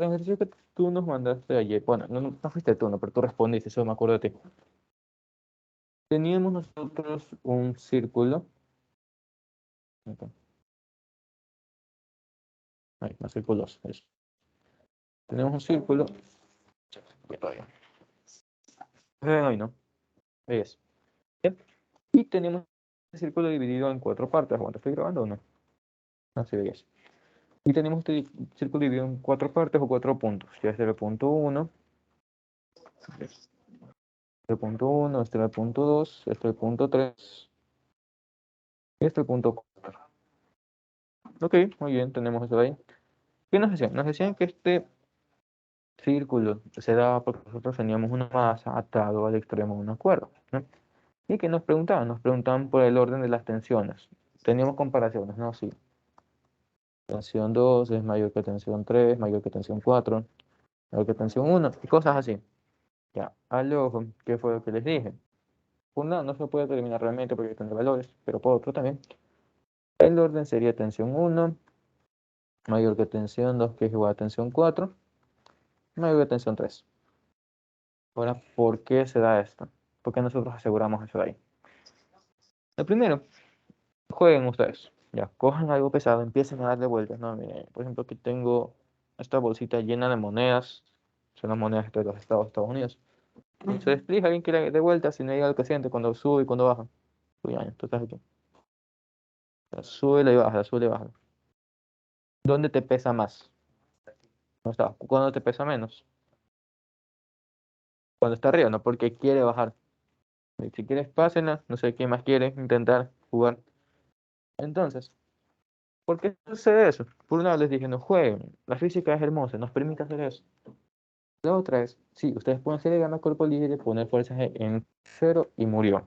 el ejercicio que tú nos mandaste ayer, bueno, no fuiste tú, no, pero tú respondiste, eso me acuerdo de ti. Teníamos nosotros un círculo. Ok, ahí, no círculos, eso. Tenemos un círculo. Ya todavía. Ahí, ¿no? Ahí es. Bien. Y tenemos el círculo dividido en cuatro partes. ¿Aguanta? ¿Estoy grabando o no? No, sí, ahí es. Y tenemos este círculo dividido en cuatro partes o cuatro puntos. Ya este es el punto 1, este es el punto 1, este es el punto 2, este es el punto 3, y este es el punto 4. Ok, muy bien, tenemos eso ahí. ¿Qué nos decían? Nos decían que este círculo se daba porque nosotros teníamos una masa atado al extremo de una cuerda, ¿no? Y que nos preguntaban por el orden de las tensiones. Teníamos comparaciones, ¿no? Sí. Tensión 2 es mayor que tensión 3, mayor que tensión 4, mayor que tensión 1, y cosas así. Ya, al ojo, ¿qué fue lo que les dije? Por un lado no se puede determinar realmente porque tiene valores, pero por otro también. El orden sería tensión 1, mayor que tensión 2, que es igual a tensión 4, mayor que tensión 3. Ahora, ¿por qué se da esto? ¿Por qué nosotros aseguramos eso de ahí? Lo primero, jueguen ustedes. Ya, cojan algo pesado, empiecen a darle vueltas. No, miren, por ejemplo, aquí tengo esta bolsita llena de monedas. Son las monedas de los Estados Unidos. Y se despliega, alguien quiere de vuelta, si no hay algo que siente cuando sube y cuando baja. Uy, ya, tú estás aquí. Sube y baja, sube y baja. ¿Dónde te pesa más? No está. ¿Cuándo te pesa menos? Cuando está arriba, no porque quiere bajar. Y si quieres, pásenla. No sé quién más quiere intentar jugar. Entonces, ¿por qué sucede eso? Por un lado les dije, no jueguen. La física es hermosa, nos permite hacer eso. La otra es, sí, ustedes pueden hacer el gana cuerpo libre, poner fuerzas en cero y murió.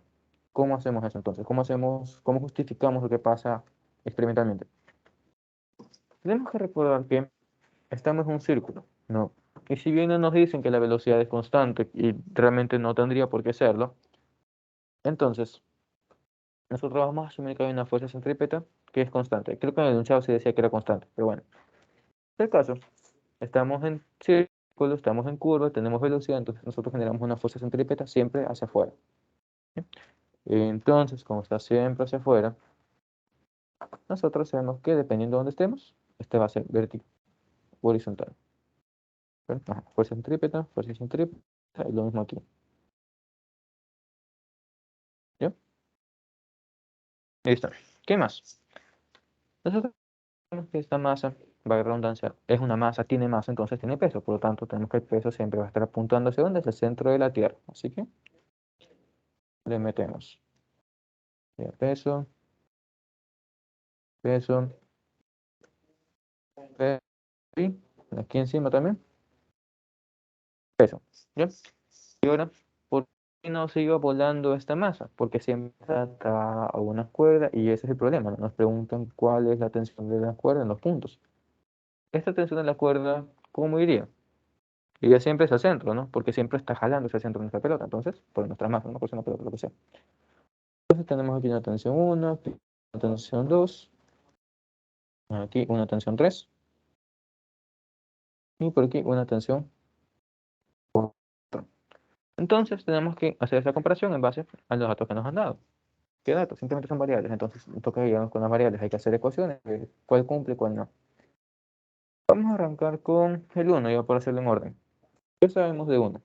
¿Cómo hacemos eso entonces? ¿Cómo justificamos lo que pasa experimentalmente? Tenemos que recordar que estamos en un círculo, ¿no? Y si bien no nos dicen que la velocidad es constante y realmente no tendría por qué serlo, entonces nosotros vamos a asumir que hay una fuerza centrípeta que es constante. Creo que en el enunciado se decía que era constante, pero bueno. En el caso, estamos en círculo, estamos en curva, tenemos velocidad, entonces nosotros generamos una fuerza centrípeta siempre hacia afuera. ¿Sí? Entonces, como está siempre hacia afuera, nosotros sabemos que dependiendo de dónde estemos, este va a ser vertical, horizontal. ¿Ven? Ajá, fuerza centrípeta, y lo mismo aquí. ¿Ya? Listo. ¿Qué más? Nosotros sabemos que esta masa, va a redundancia, es una masa, tiene masa, entonces tiene peso. Por lo tanto, tenemos que el peso siempre va a estar apuntando hacia dónde, hacia el centro de la Tierra. Así que le metemos peso, peso, peso, y aquí encima también, peso. ¿Ya? Y ahora, ¿por qué no sigo volando esta masa? Porque siempre está a una cuerda y ese es el problema, ¿no? Nos preguntan cuál es la tensión de la cuerda en los puntos. Esta tensión de la cuerda, ¿cómo iría? Iría siempre hacia el centro, ¿no? Porque siempre está jalando hacia el centro de nuestra pelota, entonces, por nuestra masa, no por ser una pelota, lo que sea. Entonces tenemos aquí una tensión 1, aquí una tensión 2, aquí una tensión 3 y por aquí una tensión 4. Entonces tenemos que hacer esa comparación en base a los datos que nos han dado. ¿Qué datos? Simplemente son variables, entonces toca ir con las variables, hay que hacer ecuaciones, ver cuál cumple y cuál no. Vamos a arrancar con el 1, ya por hacerlo en orden. ¿Qué sabemos de 1?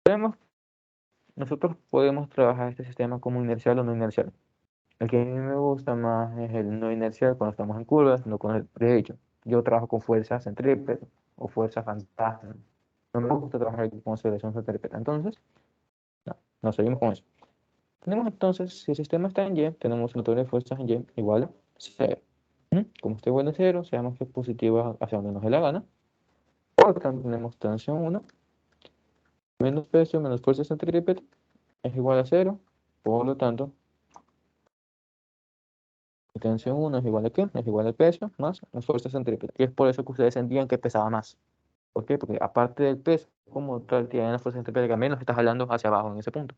Sabemos que nosotros podemos trabajar este sistema como inercial o no inercial. El que a mí me gusta más es el no inercial cuando estamos en curvas, no con el derecho. Yo trabajo con fuerzas centrípetas o fuerzas fantasmas. No me gusta trabajar con aceleración centrípeta. Entonces, no seguimos con eso. Tenemos entonces, si el sistema está en Y, tenemos un motor de fuerzas en Y igual a 0. Como este igual a 0, sabemos que es positivo hacia donde nos dé la gana. Por lo tanto, tenemos tensión 1 menos peso menos fuerza centrípeta es igual a 0. Por lo tanto, tensión 1 es igual a ¿qué? Es igual al peso más la fuerza centrípeta. Y es por eso que ustedes sentían que pesaba más. ¿Por qué? Porque aparte del peso, como tal, tiene la fuerza centrípeta que menos está jalando hacia abajo en ese punto.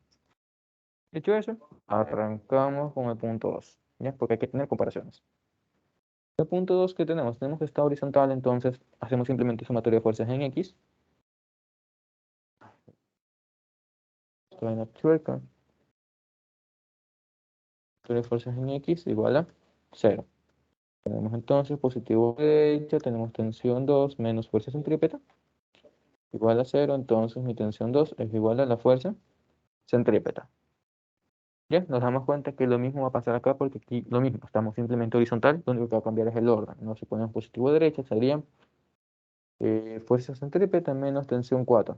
Dicho eso, arrancamos con el punto 2, ¿ya? Porque hay que tener comparaciones. El punto 2 que tenemos que está horizontal, entonces hacemos simplemente sumatoria de fuerzas en X. Esto en la chueca. Sumatoria de fuerzas en X igual a 0. Tenemos entonces positivo derecha, tenemos tensión 2 menos fuerza centrípeta igual a 0, entonces mi tensión 2 es igual a la fuerza centrípeta. Ya, nos damos cuenta que lo mismo va a pasar acá porque aquí lo mismo, estamos simplemente horizontal, lo único que va a cambiar es el orden, ¿no? Si ponemos positivo derecha, sería fuerza centrípeta menos tensión 4.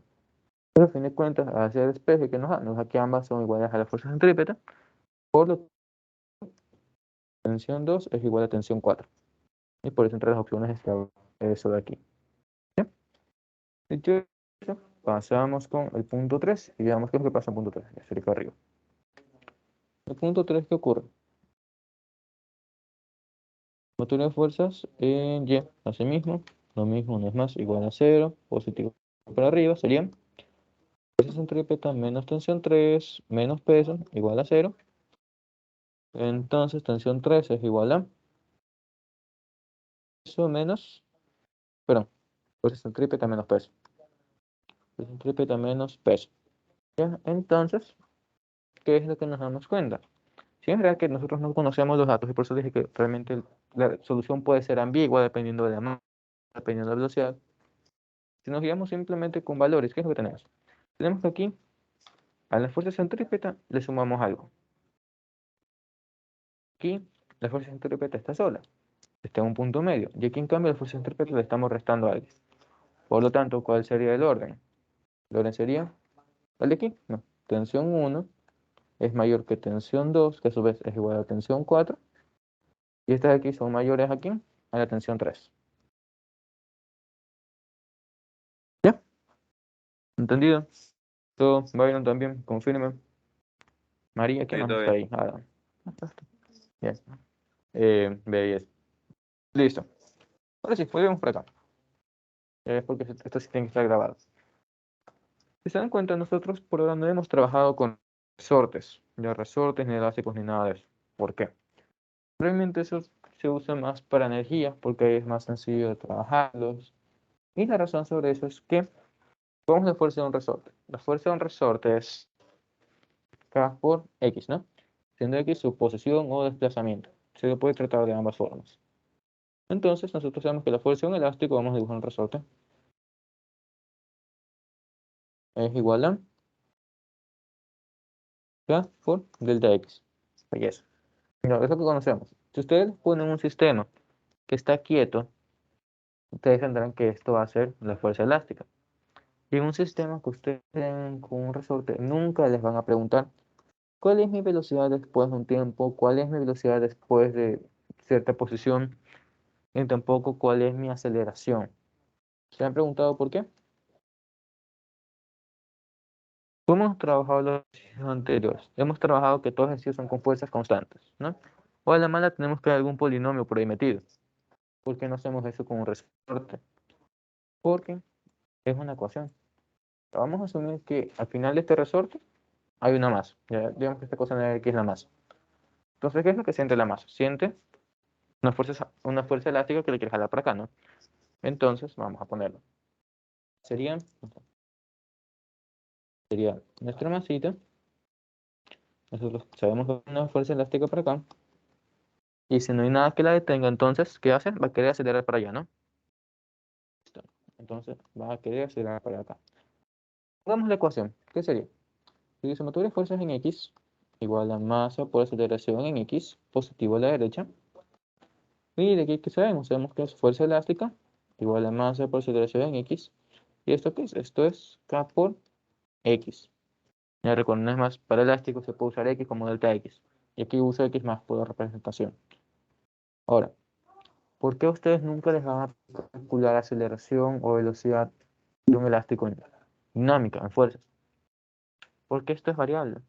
Pero a fin de cuentas, al hacer el despeje que nos da que ambas son iguales a la fuerza centrípeta, por lo tanto, tensión 2 es igual a tensión 4. Y por eso entre las opciones está eso de aquí. ¿Ya? Dicho eso, pasamos con el punto 3 y veamos qué es lo que pasa en el punto 3, ya sería acá arriba. El punto 3, ¿qué ocurre? Sumatoria de fuerzas en Y, así mismo, lo mismo, no es más, igual a 0, positivo para arriba, serían fuerza centrípeta menos tensión 3, menos peso, igual a 0. Entonces, tensión 3 es igual a peso menos, perdón, fuerza centrípeta menos peso. Fuerza centrípeta menos peso. ¿Ya? Entonces, ¿qué es lo que nos damos cuenta? Si es verdad que nosotros no conocemos los datos y por eso dije que realmente la solución puede ser ambigua dependiendo de la masa, dependiendo de la velocidad. Si nos guiamos simplemente con valores, ¿qué es lo que tenemos? Tenemos que aquí a la fuerza centrípeta le sumamos algo. Aquí la fuerza centrípeta está sola, está en un punto medio. Y aquí en cambio la fuerza centrípeta le estamos restando algo. Por lo tanto, ¿cuál sería el orden? El orden sería, ¿el de aquí? No. Tensión 1 es mayor que tensión 2, que a su vez es igual a tensión 4. Y estas de aquí son mayores aquí a la tensión 3. ¿Ya? ¿Entendido? Todo, Byron también, confirme. María, ¿quién Sí, más todo está bien. ahí? Ah, bien. Veis. Listo. Ahora sí, volvemos por acá. Porque esto sí tiene que estar grabado. Si se dan cuenta, nosotros por ahora no hemos trabajado con resortes, ya resortes ni elásticos ni nada de eso. ¿Por qué? Realmente eso se usa más para energía porque es más sencillo de trabajarlos. Y la razón sobre eso es que, ¿cómo es la fuerza de un resorte? La fuerza de un resorte es K por X, ¿no? Siendo X su posición o desplazamiento. Se lo puede tratar de ambas formas. Entonces, nosotros sabemos que la fuerza de un elástico, vamos a dibujar un resorte, es igual a K por delta X. Belleza. No, es lo que conocemos. Si ustedes ponen un sistema que está quieto, ustedes tendrán que esto va a ser la fuerza elástica. Y en un sistema que ustedes tengan con un resorte, nunca les van a preguntar cuál es mi velocidad después de un tiempo, cuál es mi velocidad después de cierta posición, y tampoco cuál es mi aceleración. ¿Se han preguntado por qué? ¿Cómo hemos trabajado los ejercicios anteriores? Hemos trabajado que todos los ejercicios son con fuerzas constantes, ¿no? O a la mala tenemos que hay algún polinomio por ahí metido. ¿Por qué no hacemos eso con un resorte? Porque es una ecuación. Vamos a asumir que al final de este resorte hay una masa. Ya, digamos que esta cosa de aquí es la masa. Entonces, ¿qué es lo que siente la masa? Siente una fuerza elástica que le quiere jalar para acá, ¿no? Entonces, vamos a ponerlo. Sería nuestra masita. Nosotros sabemos que hay una fuerza elástica para acá. Y si no hay nada que la detenga, entonces, ¿qué hace? Va a querer acelerar para allá, ¿no? Listo. Entonces, va a querer acelerar para acá. Hagamos la ecuación. ¿Qué sería? Si sumatoria de fuerzas en X igual a masa por aceleración en X, positivo a la derecha. Y de aquí que sabemos, sabemos que es fuerza elástica igual a masa por aceleración en X. ¿Y esto qué es? Esto es K por X. Ya recuerden, no es más, para elástico se puede usar X como delta X. Y aquí uso X más por representación. Ahora, ¿por qué a ustedes nunca les van a calcular aceleración o velocidad de un elástico en dinámica, en fuerzas? Porque esto es variable.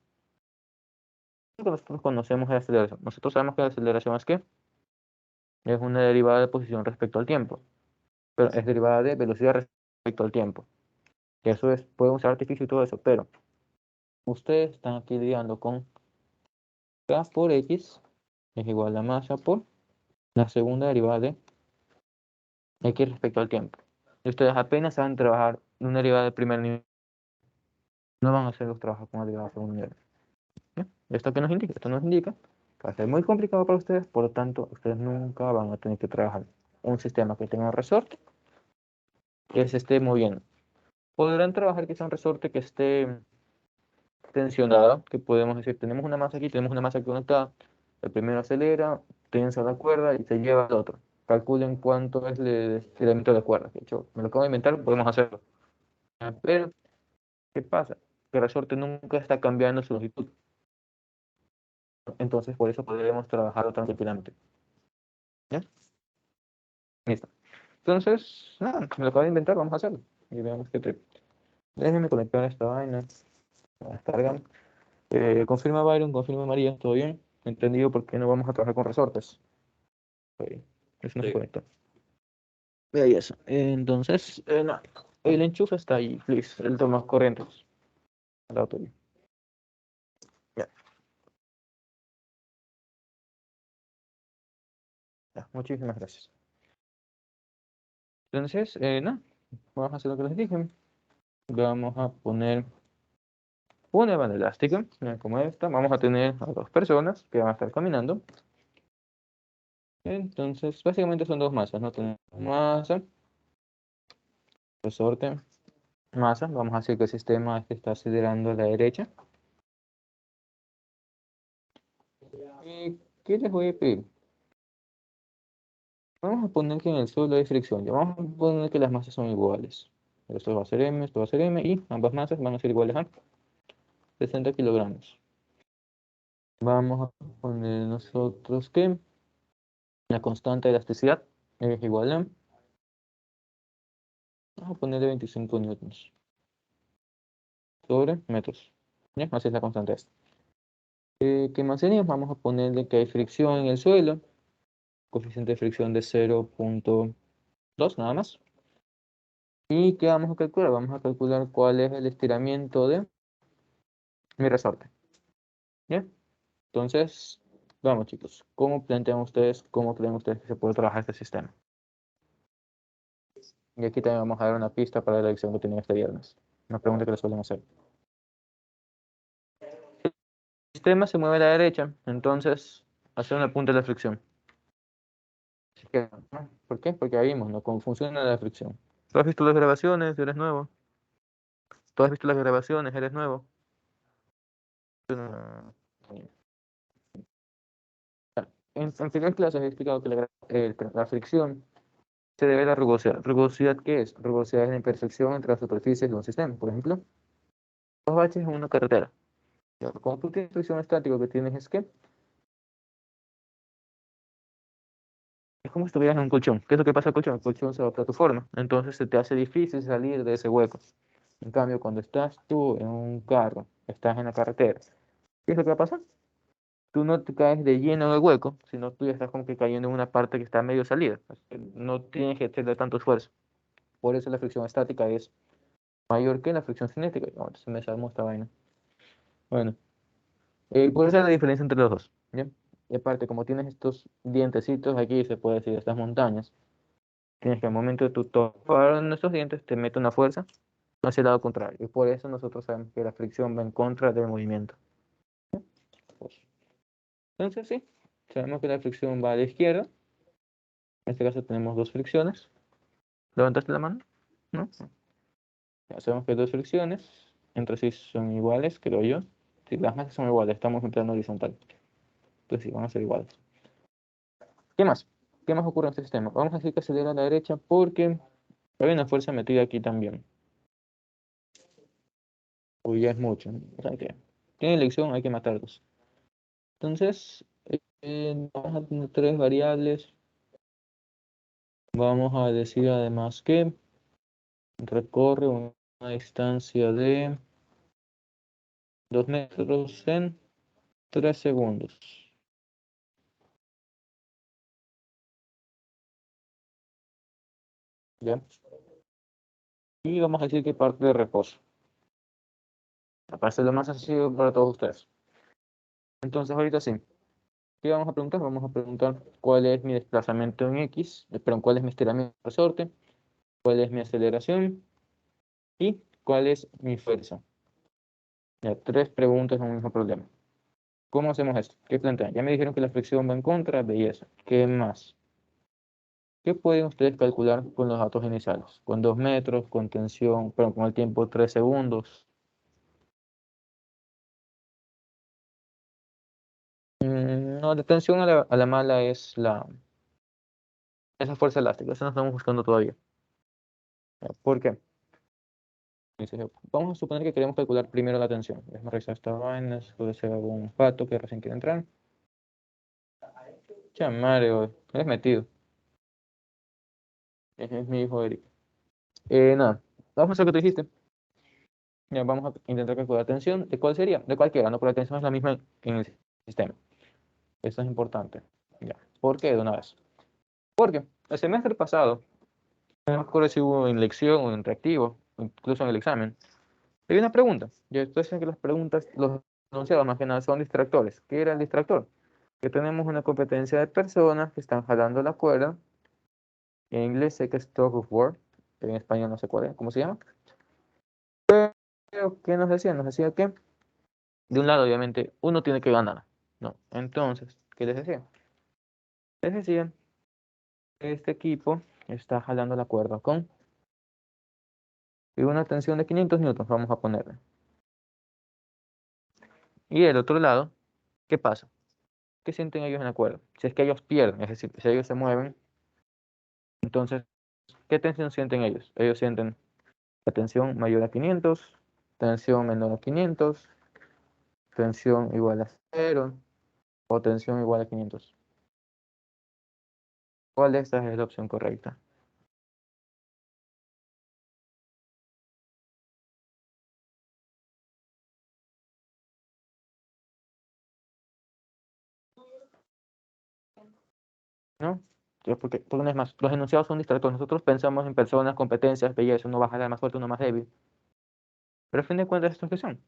Lo que nosotros conocemos es aceleración. Nosotros sabemos que la aceleración es ¿qué? Es una derivada de posición respecto al tiempo. Pero es derivada de velocidad respecto al tiempo. Que eso es, pueden usar artificio y todo eso, pero ustedes están aquí lidiando con K por X es igual a masa por la segunda derivada de x respecto al tiempo. Y ustedes apenas saben trabajar una derivada de primer nivel. No van a hacer los trabajos con una derivada de segundo nivel. ¿Bien? ¿Esto qué nos indica? Esto nos indica que va a ser muy complicado para ustedes, por lo tanto, ustedes nunca van a tener que trabajar un sistema que tenga un resorte que se esté moviendo. Podrán trabajar quizá un resorte que esté tensionado, que podemos decir, tenemos una masa aquí, tenemos una masa aquí conectada, el primero acelera, tensa la cuerda y se lleva al otro. Calculen cuánto es el estiramiento de la cuerda. De hecho, me lo acabo de inventar, podemos hacerlo. Pero, ¿qué pasa? Que el resorte nunca está cambiando su longitud. Entonces, por eso podríamos trabajarlo tranquilamente. ¿Ya? Listo. Entonces, nada, me lo acabo de inventar, vamos a hacerlo. Y veamos qué trip. Déjenme conectar esta vaina. Cargan. Confirma Byron, confirma María, ¿todo bien? Entendido por qué no vamos a trabajar con resortes. Ok, eso no se conecta. Ahí eso. Entonces, no. El enchufe está ahí, please. El toma corrientes. Al lado tuyo. Ya, ya. Muchísimas gracias. Entonces, no. Vamos a hacer lo que les dije. Vamos a poner una banda elástica, como esta. Vamos a tener a dos personas que van a estar caminando. Entonces, básicamente son dos masas, ¿no? Tenemos masa, resorte, masa. Vamos a decir que el sistema está acelerando a la derecha. ¿Y qué les voy a pedir? Vamos a poner que en el suelo hay fricción. Ya vamos a poner que las masas son iguales. Esto va a ser M, esto va a ser M y ambas masas van a ser iguales a 60 kilogramos. Vamos a poner nosotros que la constante de elasticidad es igual a, vamos a ponerle 25 newtons sobre metros. ¿Ya? Así es la constante esta. ¿Qué más tenemos? Vamos a ponerle que hay fricción en el suelo. Coeficiente de fricción de 0,2 nada más. ¿Y qué vamos a calcular? Vamos a calcular cuál es el estiramiento de mi resorte. ¿Bien? Entonces, vamos chicos, ¿cómo plantean ustedes, cómo creen ustedes que se puede trabajar este sistema? Y aquí también vamos a dar una pista para la lección que tienen este viernes. Una pregunta que les suelen hacer. El sistema se mueve a la derecha, entonces, hacer una punta de la fricción. ¿No? ¿Por qué? Porque ahí vimos, ¿no? Cómo funciona la fricción. ¿Tú has visto las grabaciones? ¿Eres nuevo? ¿Tú has visto las grabaciones? ¿Eres nuevo? Mm, En anteriores clases he explicado que la fricción se debe a la rugosidad. ¿Rugosidad qué es? Rugosidad es la imperfección entre las superficies de un sistema. Por ejemplo, dos baches en una carretera. Ya, como tú tienes fricción estática, lo que tienes es que es como si estuvieras en un colchón. ¿Qué es lo que pasa al colchón? El colchón se adapta a tu forma. Entonces se te hace difícil salir de ese hueco. En cambio, cuando estás tú en un carro, estás en la carretera, ¿qué es lo que va a pasar? Tú no te caes de lleno en el hueco, sino tú ya estás como que cayendo en una parte que está medio salida. Así que no tienes que hacerle tanto esfuerzo. Por eso la fricción estática es mayor que la fricción cinética. No, se me desarmó esta vaina. Bueno, por eso es la diferencia entre los dos. ¿Ya? Y aparte, como tienes estos dientecitos aquí, se puede decir, estas montañas, tienes que al momento de tu topar nuestros dientes, te mete una fuerza hacia el lado contrario. Y por eso nosotros sabemos que la fricción va en contra del movimiento. Pues, entonces, sí, sabemos que la fricción va a la izquierda. En este caso tenemos dos fricciones. ¿Levantaste la mano? ¿No? Ya sabemos que hay dos fricciones. Entre sí son iguales, creo yo. Si las masas son iguales, estamos en plano horizontal. Entonces sí, van a ser iguales. ¿Qué más? ¿Qué más ocurre en este sistema? Vamos a decir que acelera a la derecha porque hay una fuerza metida aquí también. Uy, ya es mucho. O sea que tiene elección, hay que matarlos. Entonces, vamos a tener tres variables. Vamos a decir además que recorre una distancia de 2 metros en 3 segundos. ¿Ya? Y vamos a decir que parte de reposo. Para hacerlo más sencillo para todos ustedes. Entonces, ahorita sí. ¿Qué vamos a preguntar? Vamos a preguntar cuál es mi desplazamiento en X, perdón, cuál es mi estiramiento de resorte, cuál es mi aceleración y cuál es mi fuerza. Ya, tres preguntas en un mismo problema. ¿Cómo hacemos esto? ¿Qué plantean? Ya me dijeron que la fricción va en contra, belleza. ¿Qué más? ¿Qué pueden ustedes calcular con los datos iniciales? Con 2 metros, con tensión, perdón, con el tiempo 3 segundos. No, la tensión a la mala es esa fuerza elástica. Eso no estamos buscando todavía. Ya, ¿por qué? Dice, vamos a suponer que queremos calcular primero la tensión. Déjame revisar estas vainas. Puede ser algún pato que recién quiere entrar. Ya, Mario, eres metido. Ese es mi hijo Eric. Nada, vamos a hacer lo que tú dijiste. Ya, vamos a intentar calcular tensión. ¿De cuál sería? De cualquiera, ¿no? Porque la tensión es la misma en el sistema. Eso es importante. Ya. ¿Por qué de una vez? Porque el semestre pasado, no me acuerdo si hubo en lección o en reactivo, o incluso en el examen, hay una pregunta. Yo estoy diciendo que las preguntas, los enunciados más que nada son distractores. ¿Qué era el distractor? Que tenemos una competencia de personas que están jalando la cuerda. En inglés sé que es tug of war, en español no sé cuál es, ¿cómo se llama? Pero, ¿qué nos decían? Nos decía que, de un lado, obviamente, uno tiene que ganar, ¿no? Entonces, ¿qué les decía? Les decían que este equipo está jalando la cuerda con una tensión de 500 newtons, vamos a ponerle. Y del otro lado, ¿qué pasa? ¿Qué sienten ellos en la cuerda? Si es que ellos pierden, es decir, si ellos se mueven, entonces, ¿qué tensión sienten ellos? Ellos sienten la tensión mayor a 500, tensión menor a 500, tensión igual a 0 o tensión igual a 500. ¿Cuál de estas es la opción correcta? ¿No? Porque no es más, los enunciados son distractores. Nosotros pensamos en personas, competencias, belleza, uno va a jalar más fuerte, uno más débil. Pero a fin de cuentas, ¿estos qué son?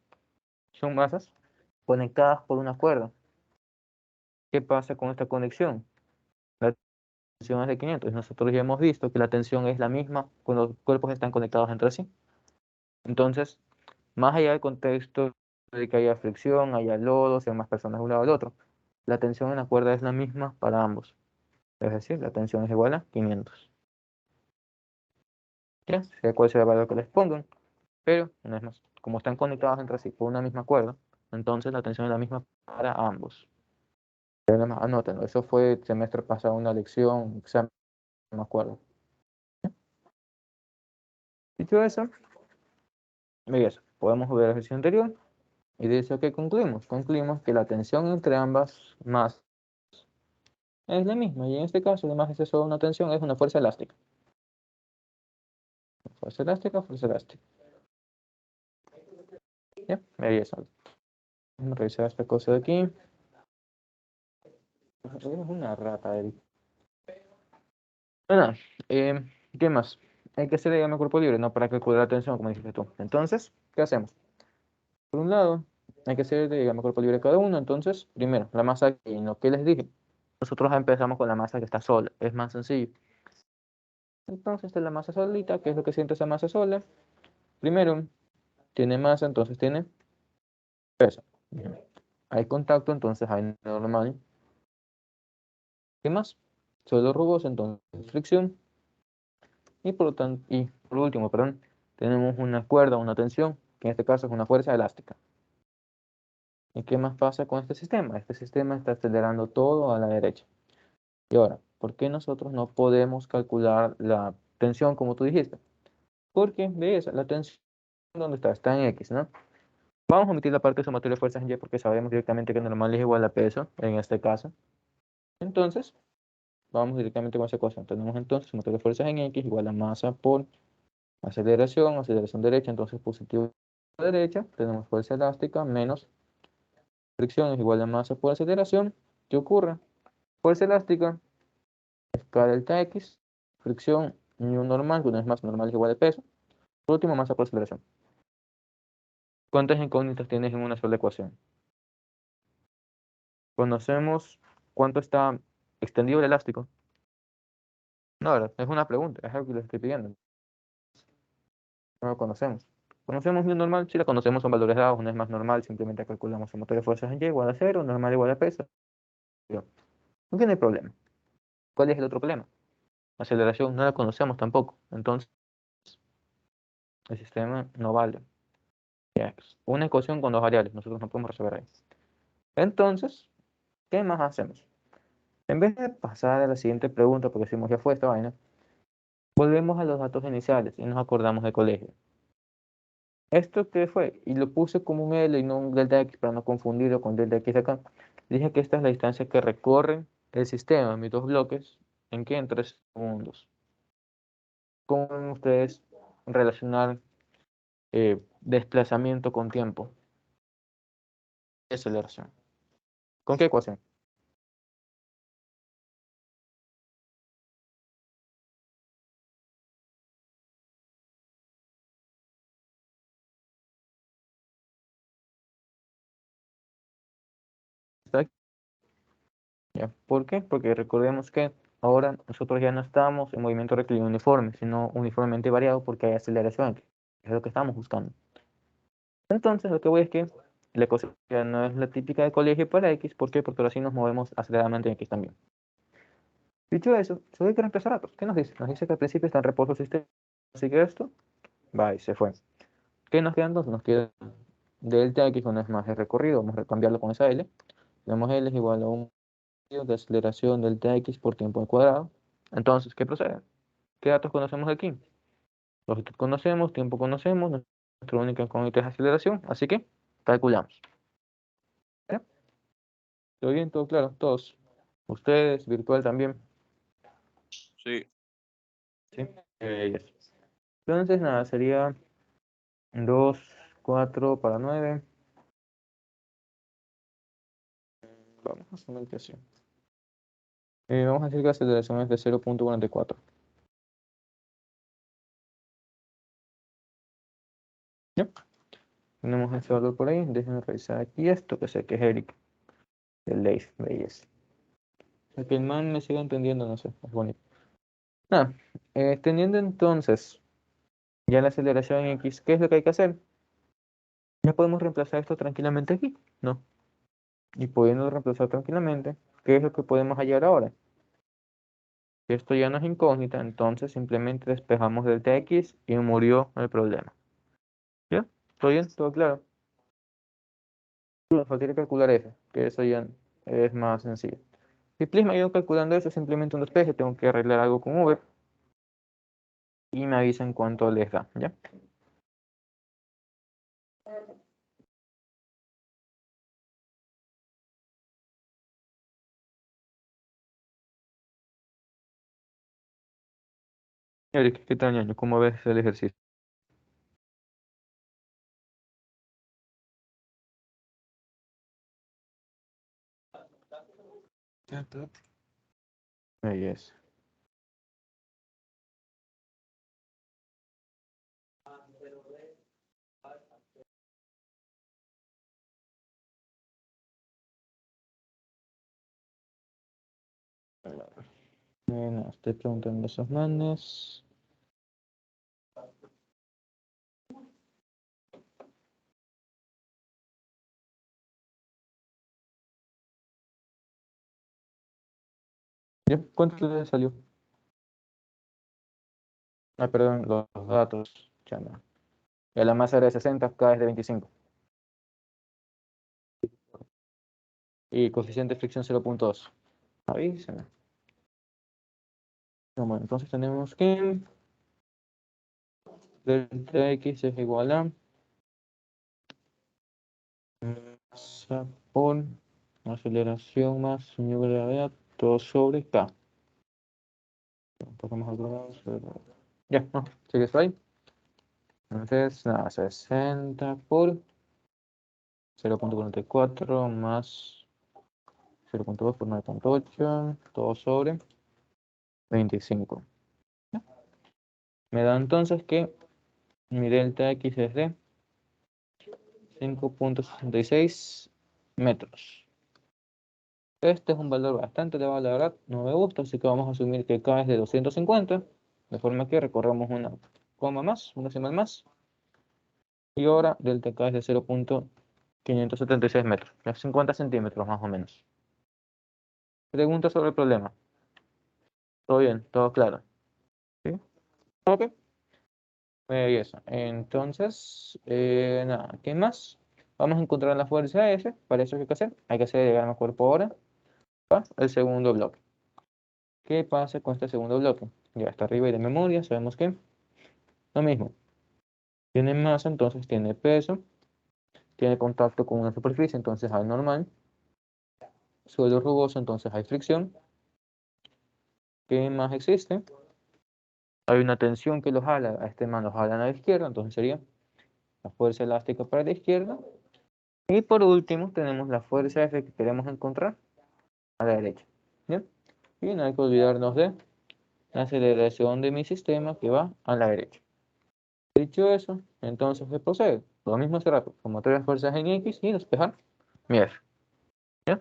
Son masas conectadas por una cuerda. ¿Qué pasa con esta conexión? La tensión es de 500. Nosotros ya hemos visto que la tensión es la misma cuando los cuerpos están conectados entre sí. Entonces, más allá del contexto de que haya fricción, haya lodo, sean más personas de un lado al otro, la tensión en la cuerda es la misma para ambos. Es decir, la tensión es igual a 500. ¿Ya? Sea cual sea el valor que les pongan, pero no es más. Como están conectados entre sí por una misma cuerda, entonces la tensión es la misma para ambos. Pero nada más, anótenlo. Eso fue el semestre pasado, una lección, un examen, no me acuerdo. Dicho eso, belleza. Podemos ver el ejercicio anterior y de eso que concluimos. Concluimos que la tensión entre ambas masas es la misma. Y en este caso, además de solo una tensión, es una fuerza elástica. Fuerza elástica, fuerza elástica. ¿Ya? Belleza. Vamos a revisar esta cosa de aquí. Es una rata, Eric. Bueno, ¿qué más? Hay que hacer diagrama cuerpo libre, no para calcular la tensión, como dijiste tú. Entonces, ¿qué hacemos? Por un lado, hay que hacer diagrama cuerpo libre cada uno. Entonces, primero, la masa aquí, en lo que les dije. Nosotros empezamos con la masa que está sola, es más sencillo. Entonces, esta es la masa solita, ¿qué es lo que siente esa masa sola? Primero, tiene masa, entonces tiene peso. Bien. Hay contacto, entonces hay normal. ¿Qué más? Suelo rugoso, entonces fricción. Y por lo tanto, y por último, perdón, tenemos una cuerda, una tensión, que en este caso es una fuerza elástica. ¿Y qué más pasa con este sistema? Este sistema está acelerando todo a la derecha. Y ahora, ¿por qué nosotros no podemos calcular la tensión como tú dijiste? Porque, ves, la tensión, ¿dónde está? Está en X, ¿no? Vamos a omitir la parte de sumatoria de fuerzas en Y porque sabemos directamente que normal es igual a peso, en este caso. Entonces, vamos directamente con esa ecuación. Tenemos entonces sumatoria de fuerzas en X igual a masa por aceleración, aceleración derecha, entonces positivo a la derecha, tenemos fuerza elástica menos fricción es igual a masa por aceleración. ¿Qué ocurre? Fuerza elástica, escala delta X, fricción mu normal, que una vez más normal es igual a peso. Por último, masa por aceleración. ¿Cuántas incógnitas tienes en una sola ecuación? Conocemos ¿cuánto está extendido el elástico? No, ¿verdad? Es una pregunta, es algo que les estoy pidiendo. No lo conocemos. ¿Conocemos mi normal? Si la conocemos son valores dados, una es más normal, simplemente calculamos el motor de fuerzas en Y igual a 0, normal igual a peso. No tiene problema. ¿Cuál es el otro problema? Aceleración no la conocemos tampoco, entonces el sistema no vale. Ya es una ecuación con dos variables, nosotros no podemos resolver ahí. Entonces, ¿qué más hacemos? En vez de pasar a la siguiente pregunta, porque decimos ya fue esta vaina, volvemos a los datos iniciales y nos acordamos del colegio. ¿Esto qué fue? Y lo puse como un L y no un delta X para no confundirlo con delta X acá. Dije que esta es la distancia que recorre el sistema, mis dos bloques, ¿en qué? En 3 segundos. ¿Cómo ven ustedes relacionar desplazamiento con tiempo? Aceleración. ¿Con qué ecuación? ¿Está aquí? ¿Ya? ¿Por qué? Porque recordemos que ahora nosotros ya no estamos en movimiento rectilíneo uniforme, sino uniformemente variado porque hay aceleración, que es lo que estamos buscando. Entonces, lo que voy es que la ecuación ya no es la típica de colegio para X. ¿Por qué? Porque ahora sí nos movemos aceleradamente en X también. Dicho eso, solo hay que reemplazar datos. ¿Qué nos dice? Nos dice que al principio está en reposo sistema. Así que esto, va y se fue. ¿Qué nos queda entonces? Nos queda delta X, no es más el recorrido. Vamos a cambiarlo con esa L. Tenemos L es igual a un medio de aceleración delta X por tiempo al cuadrado. Entonces, ¿qué procede? ¿Qué datos conocemos aquí? Longitud conocemos, tiempo conocemos, nuestra única incógnita es aceleración, así que calculamos. ¿Ya? ¿Todo bien? ¿Todo claro? Todos. Ustedes, virtual también. Sí. ¿Sí? Yes. Entonces, nada, sería 2, 4 para 9. Vamos a hacer una ecuación. Vamos a decir que la aceleración es de 0.44. ¿Ya? Tenemos ese valor por ahí. Déjenme revisar aquí esto, que sé que es Eric, el Leif, belleza. O que el man me siga entendiendo, no sé, es bonito. Nada, teniendo entonces ya la aceleración en X, ¿qué es lo que hay que hacer? Ya podemos reemplazar esto tranquilamente aquí, ¿no? Y pudiendo reemplazar tranquilamente, ¿qué es lo que podemos hallar ahora? Si esto ya no es incógnita, entonces simplemente despejamos delta X y murió el problema. ¿Ya? ¿Todo bien? ¿Todo claro? Solo faltaría calcular F, que eso ya es más sencillo. Si please me ayudan calculando eso, simplemente un despeje, tengo que arreglar algo con V y me avisan cuánto les da, ¿ya? Eric, ¿qué tal, ñaño? ¿Cómo ves el ejercicio? Yes. Bueno, estoy preguntando a esos manes. ¿Ya? ¿Cuánto les salió? Ah, perdón, los datos. Chama. Ya la masa era de 60, acá es de 25. Y coeficiente de fricción 0.2. Avísame. No, bueno, entonces tenemos que delta X es igual a masa por aceleración más su gravedad, todo sobre K. Un poco más acordado. Ya, no, sigue esto ahí. Entonces, nada, 60 por 0.44 más 0.2 por 9.8, todo sobre 25. ¿Ya? Me da entonces que mi delta X es de 5.66 metros. Este es un valor bastante elevado, la verdad, no me gusta, así que vamos a asumir que K es de 250, de forma que recorremos una coma más, una decimal más, y ahora delta K es de 0.576 metros, es 50 centímetros más o menos. Pregunta sobre el problema. ¿Todo bien? ¿Todo claro? ¿Sí? Ok. Y eso. Entonces, nada, ¿qué más? Vamos a encontrar la fuerza F. Para eso, ¿qué hay que hacer? Hay que hacer llegar al cuerpo ahora el segundo bloque. ¿Qué pasa con este segundo bloque? Ya está arriba y de memoria, sabemos que lo mismo. Tiene masa, entonces tiene peso. Tiene contacto con una superficie, entonces hay normal. Suelo rugoso, entonces hay fricción. ¿Qué más existe? Hay una tensión que lo jala, a este man lo jalan a la izquierda, entonces sería la fuerza elástica para la izquierda. Y por último, tenemos la fuerza F que queremos encontrar a la derecha. ¿Bien? Y no hay que olvidarnos de la aceleración de mi sistema que va a la derecha. Dicho eso, entonces se procede. Lo mismo hace rato, como tres fuerzas en X y despejar mi F. ¿Ya?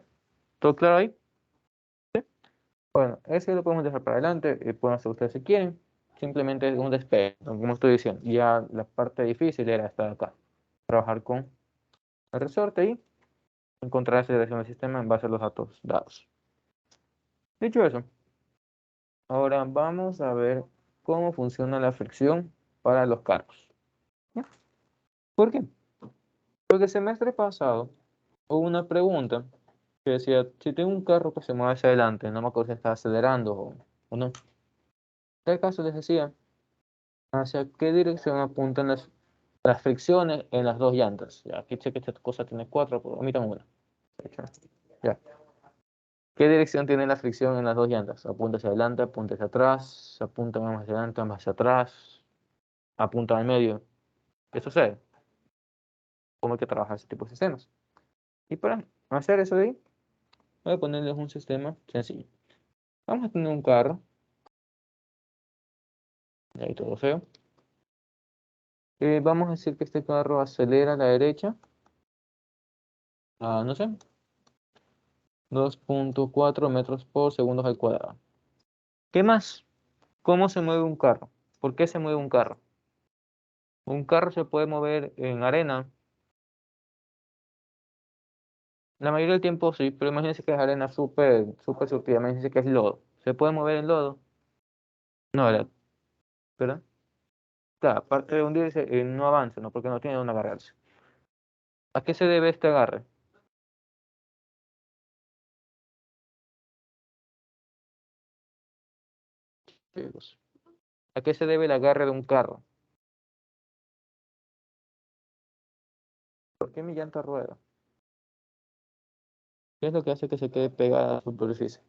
¿Todo claro ahí? ¿Sí? Bueno, ese lo podemos dejar para adelante, pueden hacer ustedes si quieren. Simplemente es un despegue, como estoy diciendo. Ya la parte difícil era estar acá. Trabajar con el resorte y encontrar la aceleración del sistema en base a los datos dados. Dicho eso, ahora vamos a ver cómo funciona la fricción para los carros. ¿Ya? ¿Por qué? Porque el semestre pasado hubo una pregunta que decía, si tengo un carro que se mueve hacia adelante, no me acuerdo si está acelerando o no. En este caso les decía, ¿hacia qué dirección apuntan las fricciones en las dos llantas? Ya, aquí sé que esta cosa tiene cuatro, pero omitan una. Ya. ¿Qué dirección tiene la fricción en las dos llantas? Apunta hacia adelante, apunta hacia atrás, apunta más hacia adelante, más hacia atrás, apunta al medio. ¿Qué sucede? ¿Cómo hay que trabajar ese tipo de sistemas? Y para hacer eso de ahí, voy a ponerles un sistema sencillo. Vamos a tener un carro, y ahí todo feo. Vamos a decir que este carro acelera a la derecha a, no sé, 2.4 metros por segundo al cuadrado. ¿Qué más? ¿Cómo se mueve un carro? ¿Por qué se mueve un carro? Un carro se puede mover en arena. La mayoría del tiempo sí, pero imagínense que es arena súper, súper surtida. Imagínense que es lodo. ¿Se puede mover en lodo? No, ¿verdad? Claro, aparte de hundirse, no avanza, ¿no? Porque no tiene dónde agarrarse. ¿A qué se debe este agarre? Chicos, ¿a qué se debe el agarre de un carro? ¿Por qué mi llanta rueda? ¿Qué es lo que hace que se quede pegada a la superficie?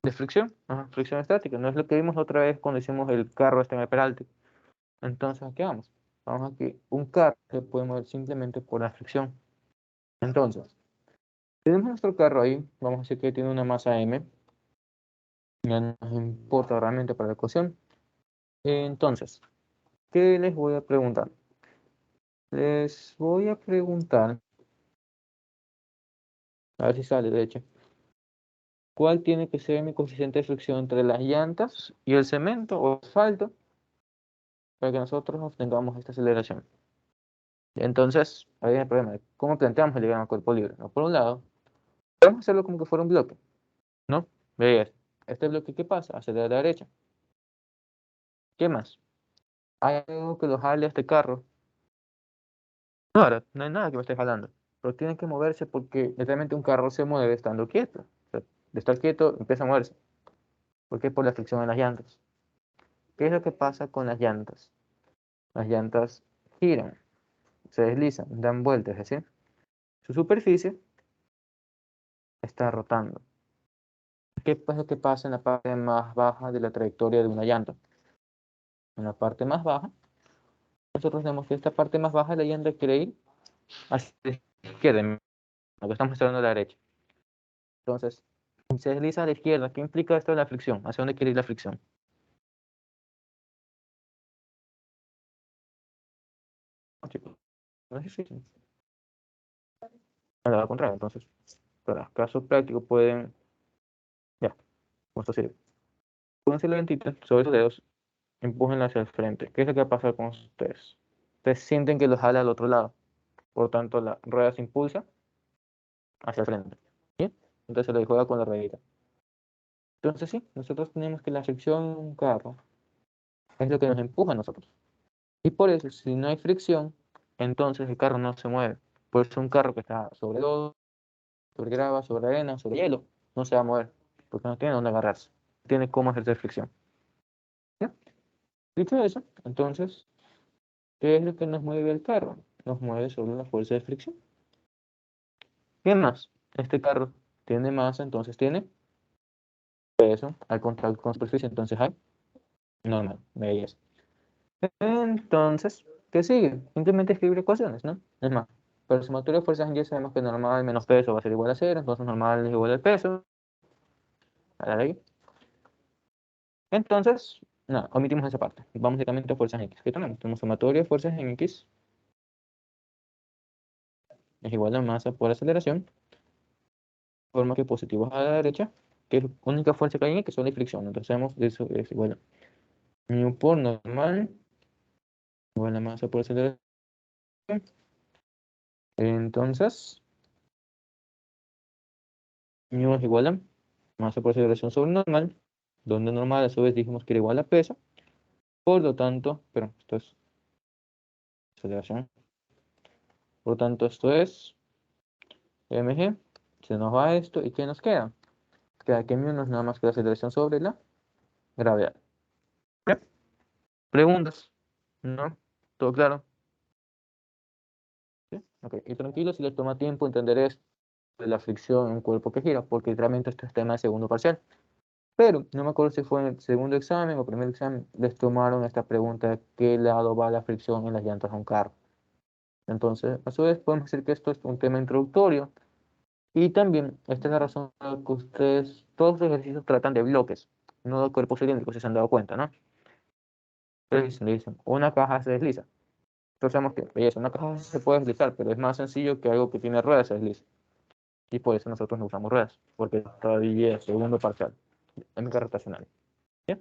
¿De fricción? Ajá, fricción estática. No es lo que vimos otra vez cuando hicimos el carro este en el peralte. Entonces, ¿a qué vamos? Vamos a que un carro se puede mover simplemente por la fricción. Entonces, tenemos nuestro carro ahí. Vamos a decir que tiene una masa M. Ya no nos importa realmente para la ecuación. Entonces, ¿qué les voy a preguntar? Les voy a preguntar, a ver si sale de hecho, ¿cuál tiene que ser mi coeficiente de fricción entre las llantas y el cemento o asfalto para que nosotros obtengamos esta aceleración? Entonces, ahí viene el problema de cómo planteamos el diagrama cuerpo libre. ¿No? Por un lado, podemos hacerlo como que fuera un bloque, ¿no? Veis, este bloque, ¿qué pasa? Hacia la derecha. ¿Qué más? ¿Hay algo que lo jale a este carro? No, ahora, no hay nada que me esté jalando. Pero tiene que moverse porque literalmente un carro se mueve estando quieto. O sea, de estar quieto empieza a moverse. ¿Por qué? Por la fricción en las llantas. ¿Qué es lo que pasa con las llantas? Las llantas giran, se deslizan, dan vueltas, es decir, su superficie está rotando. ¿Qué es lo que pasa en la parte más baja de la trayectoria de una llanta? En la parte más baja, nosotros vemos que esta parte más baja de la llanta quiere ir hacia la izquierda, lo que estamos mostrando a la derecha. Entonces, se desliza a la izquierda. ¿Qué implica esto de la fricción? ¿Hacia dónde quiere ir la fricción? Chicos. No es difícil. A la contraria, entonces, para casos prácticos pueden, ya, como esto sirve. Pónganse la lentita sobre sus dedos, empújenla hacia el frente. ¿Qué es lo que va a pasar con ustedes? Ustedes sienten que los jala al otro lado. Por tanto, la rueda se impulsa hacia el frente. ¿Bien? Entonces se le juega con la ruedita. Entonces sí, nosotros tenemos que la fricción en un carro es lo que nos empuja a nosotros. Y por eso, si no hay fricción, entonces el carro no se mueve. Por eso un carro que está sobre lodo, sobre grava, sobre arena, sobre hielo, no se va a mover, porque no tiene dónde agarrarse. No tiene cómo ejercer fricción. ¿Ya? Dicho eso, entonces, ¿qué es lo que nos mueve el carro? Nos mueve sobre la fuerza de fricción. ¿Qué más? Este carro tiene masa, entonces tiene peso al contacto con superficie, entonces hay normal, belleza. Entonces, ¿qué sigue? Simplemente escribir ecuaciones, ¿no? Es más, para la sumatoria de fuerzas en Y sabemos que normal menos peso va a ser igual a cero, entonces normal es igual al peso, a la ley. Entonces, no, omitimos esa parte. Vamos directamente a fuerzas en X. ¿Qué tenemos? Tenemos sumatoria de fuerzas en X es igual a masa por aceleración, forma que positivos a la derecha, que es la única fuerza que hay en X, son de fricción. Entonces, sabemos que eso es igual a mu por normal, igual a masa por aceleración. Entonces, mu es igual a masa por aceleración sobre normal, donde normal a su vez dijimos que era igual a peso. Por lo tanto, pero esto es aceleración. Por lo tanto, esto es mg. Se nos va esto. ¿Y qué nos queda? Queda que mu no es nada más que la aceleración sobre la gravedad. ¿Ya? ¿Preguntas? ¿No? ¿Todo claro? ¿Sí? Ok. Y tranquilo si les toma tiempo entender esto de la fricción en un cuerpo que gira, porque realmente esto es tema de segundo parcial. Pero no me acuerdo si fue en el segundo examen o primer examen, les tomaron esta pregunta de qué lado va la fricción en las llantas de un carro. Entonces, a su vez, podemos decir que esto es un tema introductorio. Y también, esta es la razón por la que ustedes, todos los ejercicios tratan de bloques, no de cuerpos cilíndricos, si se han dado cuenta, ¿no? Le dicen, una caja se desliza. Entonces sabemos que, belleza, una caja se puede deslizar, pero es más sencillo que algo que tiene ruedas se deslice. Y por eso nosotros no usamos ruedas, porque todavía es segundo parcial, en mi carrera estacionaria. ¿Bien?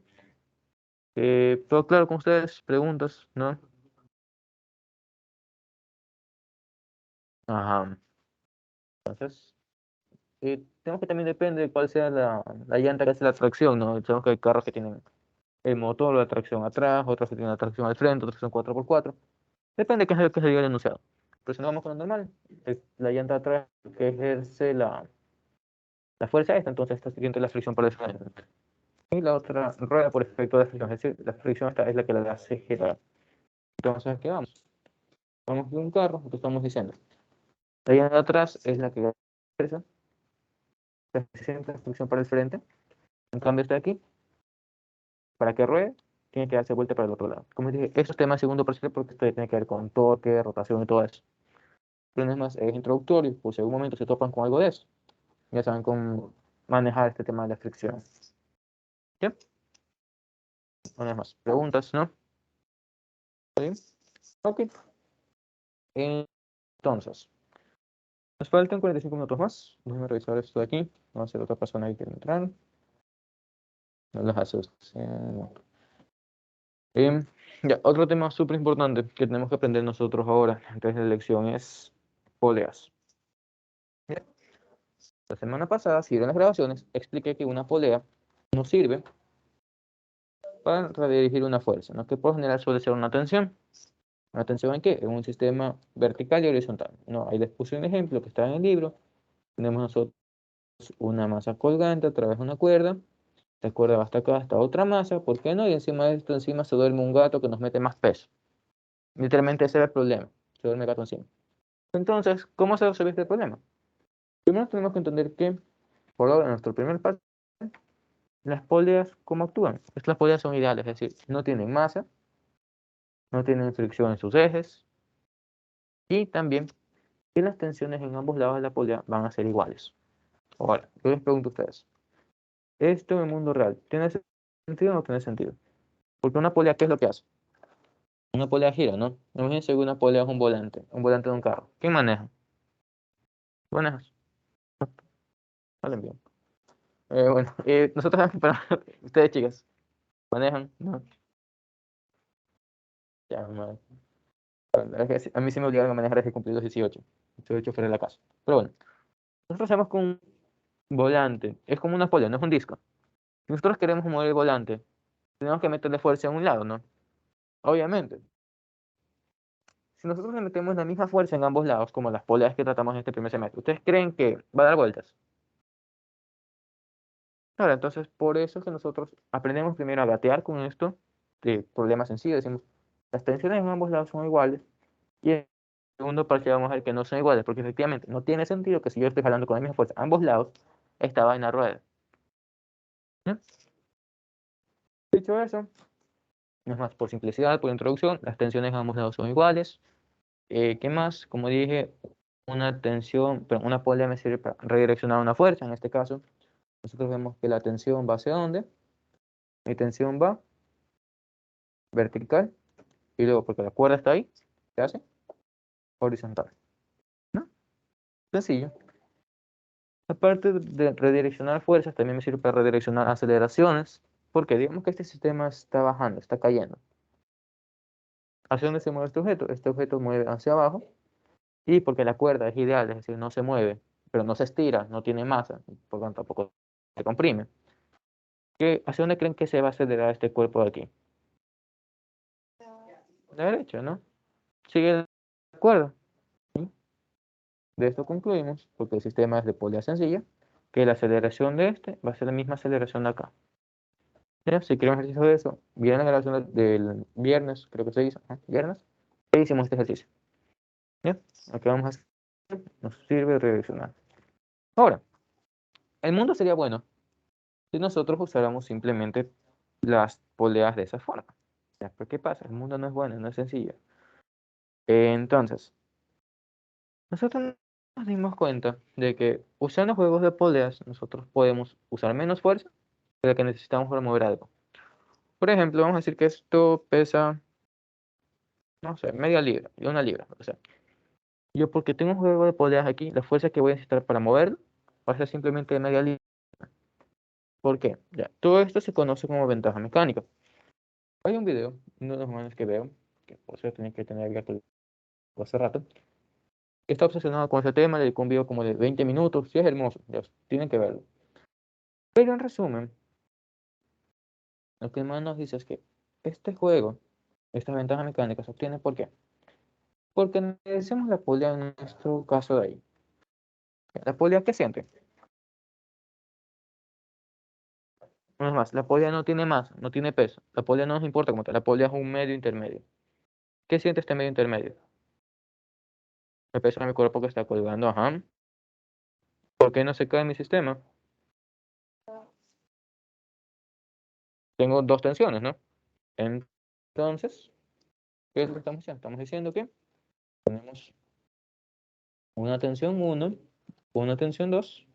¿Todo claro con ustedes? ¿Preguntas? ¿No? Ajá. Entonces, tenemos que también depende de cuál sea la llanta que hace la tracción, ¿no? Sabemos que hay carros que tienen el motor o la tracción atrás, otros que tienen la tracción al frente, otros que son 4x4. Depende de qué es lo que se diga el enunciado. Pero si no vamos con lo normal, es la llanta atrás que ejerce la fuerza esta, entonces esta siente la fricción por desplazamiento. Y la otra rueda por efecto de fricción, es decir, la fricción esta es la que la hace girar. Entonces, ¿qué vamos? Vamos de un carro, lo que estamos diciendo. La llanta de atrás es la que ejerce la fricción para el frente. En cambio, esta de aquí, para que ruede, tiene que darse vuelta para el otro lado. Como dije, eso es tema de segundo parcial porque esto tiene que ver con torque, rotación y todo eso. Pero no es más, es introductorio, por si algún momento se topan con algo de eso. Ya saben cómo manejar este tema de la fricción. ¿Ya? No hay más preguntas, ¿no? ¿Sí? Ok. Entonces, nos faltan 45 minutos más. Déjenme revisar esto de aquí. No va a ser otra persona que quiere entrar. No los asustes. Ya, otro tema súper importante que tenemos que aprender nosotros ahora, antes de la lección, es poleas. Ya. La semana pasada, si vieron las grabaciones, expliqué que una polea nos sirve para redirigir una fuerza, ¿no? Que por general suele ser una tensión. ¿Una tensión en qué? En un sistema vertical y horizontal. No, ahí les puse un ejemplo que está en el libro. Tenemos nosotros una masa colgante a través de una cuerda. Esta cuerda va hasta acá, hasta otra masa. ¿Por qué no? Y encima de esto, encima se duerme un gato que nos mete más peso. Literalmente ese era el problema. Se duerme el gato encima. Entonces, ¿cómo se resuelve este problema? Primero tenemos que entender que, por ahora, en nuestro primer paso, las poleas, ¿cómo actúan? Las poleas son ideales, es decir, no tienen masa, no tienen fricción en sus ejes, y también que las tensiones en ambos lados de la polea van a ser iguales. Ahora, yo les pregunto a ustedes, ¿esto en el mundo real tiene sentido o no tiene sentido? Porque una polea, ¿qué es lo que hace? Una polea gira, ¿no? Imagínense que una polea es un volante de un carro. ¿Quién maneja? ¿Tú manejas? Vale, bien. Bueno, nosotros, para ustedes chicas, ¿manejan? No, ya, no. La verdad es que a mí sí me obligaron a manejar desde que cumplí los 18. Soy chofer de la casa. Pero bueno, nosotros sabemos que un volante es como una polea, no es un disco. Si nosotros queremos mover el volante, tenemos que meterle fuerza a un lado, ¿no? Obviamente. Si nosotros le metemos la misma fuerza en ambos lados, como las poleas que tratamos en este primer semestre, ¿ustedes creen que va a dar vueltas? Claro, entonces por eso es que nosotros aprendemos primero a gatear con esto de problemas sencillos. Decimos, las tensiones en ambos lados son iguales. Y en el segundo parcial vamos a ver que no son iguales, porque efectivamente no tiene sentido que si yo estoy jalando con la misma fuerza a ambos lados, esta vaina rueda. ¿No? Dicho eso, es más, por simplicidad, por introducción, las tensiones en ambos lados son iguales. ¿Qué más? Como dije, una tensión, pero una polea me sirve para redireccionar una fuerza. En este caso, nosotros vemos que la tensión va hacia dónde. Mi tensión va vertical y luego, porque la cuerda está ahí, ¿qué hace? Horizontal. ¿No? Sencillo. Aparte de redireccionar fuerzas, también me sirve para redireccionar aceleraciones, porque digamos que este sistema está bajando, está cayendo. ¿Hacia dónde se mueve este objeto? Este objeto mueve hacia abajo, y porque la cuerda es ideal, es decir, no se mueve, pero no se estira, no tiene masa, por lo tanto tampoco se comprime. ¿Hacia dónde creen que se va a acelerar este cuerpo de aquí? A la derecha, ¿no? Sigue la cuerda. ¿Sí? De esto concluimos, porque el sistema es de polea sencilla, que la aceleración de este va a ser la misma aceleración de acá. ¿Ya? Si queremos ejercicio de eso, viene la grabación del viernes, creo que se hizo, ¿no? Viernes, e hicimos este ejercicio. ¿Ya? Aquí vamos a hacer, nos sirve de redireccionar. Ahora, el mundo sería bueno si nosotros usáramos simplemente las poleas de esa forma. ¿Ya? ¿Pero qué pasa? El mundo no es bueno, no es sencillo. Entonces, nosotros nos dimos cuenta de que usando juegos de poleas, nosotros podemos usar menos fuerza de la que necesitamos para mover algo. Por ejemplo, vamos a decir que esto pesa, no sé, media libra y una libra. O sea, yo porque tengo un juego de poleas aquí, la fuerza que voy a necesitar para moverlo va a ser simplemente de media libra. ¿Por qué? Ya, todo esto se conoce como ventaja mecánica. Hay un video, uno de los manes que veo, que por cierto tenía que tener abierto hace rato, que está obsesionado con ese tema, le dedicó un video como de 20 minutos, sí es hermoso, ya, tienen que verlo. Pero en resumen, lo que el man nos dice es que este juego, estas ventajas mecánicas se obtienen ¿por qué? Porque analizamos la polea en nuestro caso de ahí. ¿La polea qué siente? No es más, la polea no tiene masa, no tiene peso. La polea no nos importa como tal, la polea es un medio intermedio. ¿Qué siente este medio intermedio? El peso de mi cuerpo que está colgando, ajá. ¿Por qué no se cae mi sistema? Tengo dos tensiones, ¿no? Entonces, ¿qué es lo que estamos diciendo? Estamos diciendo que tenemos una tensión 1, una tensión 2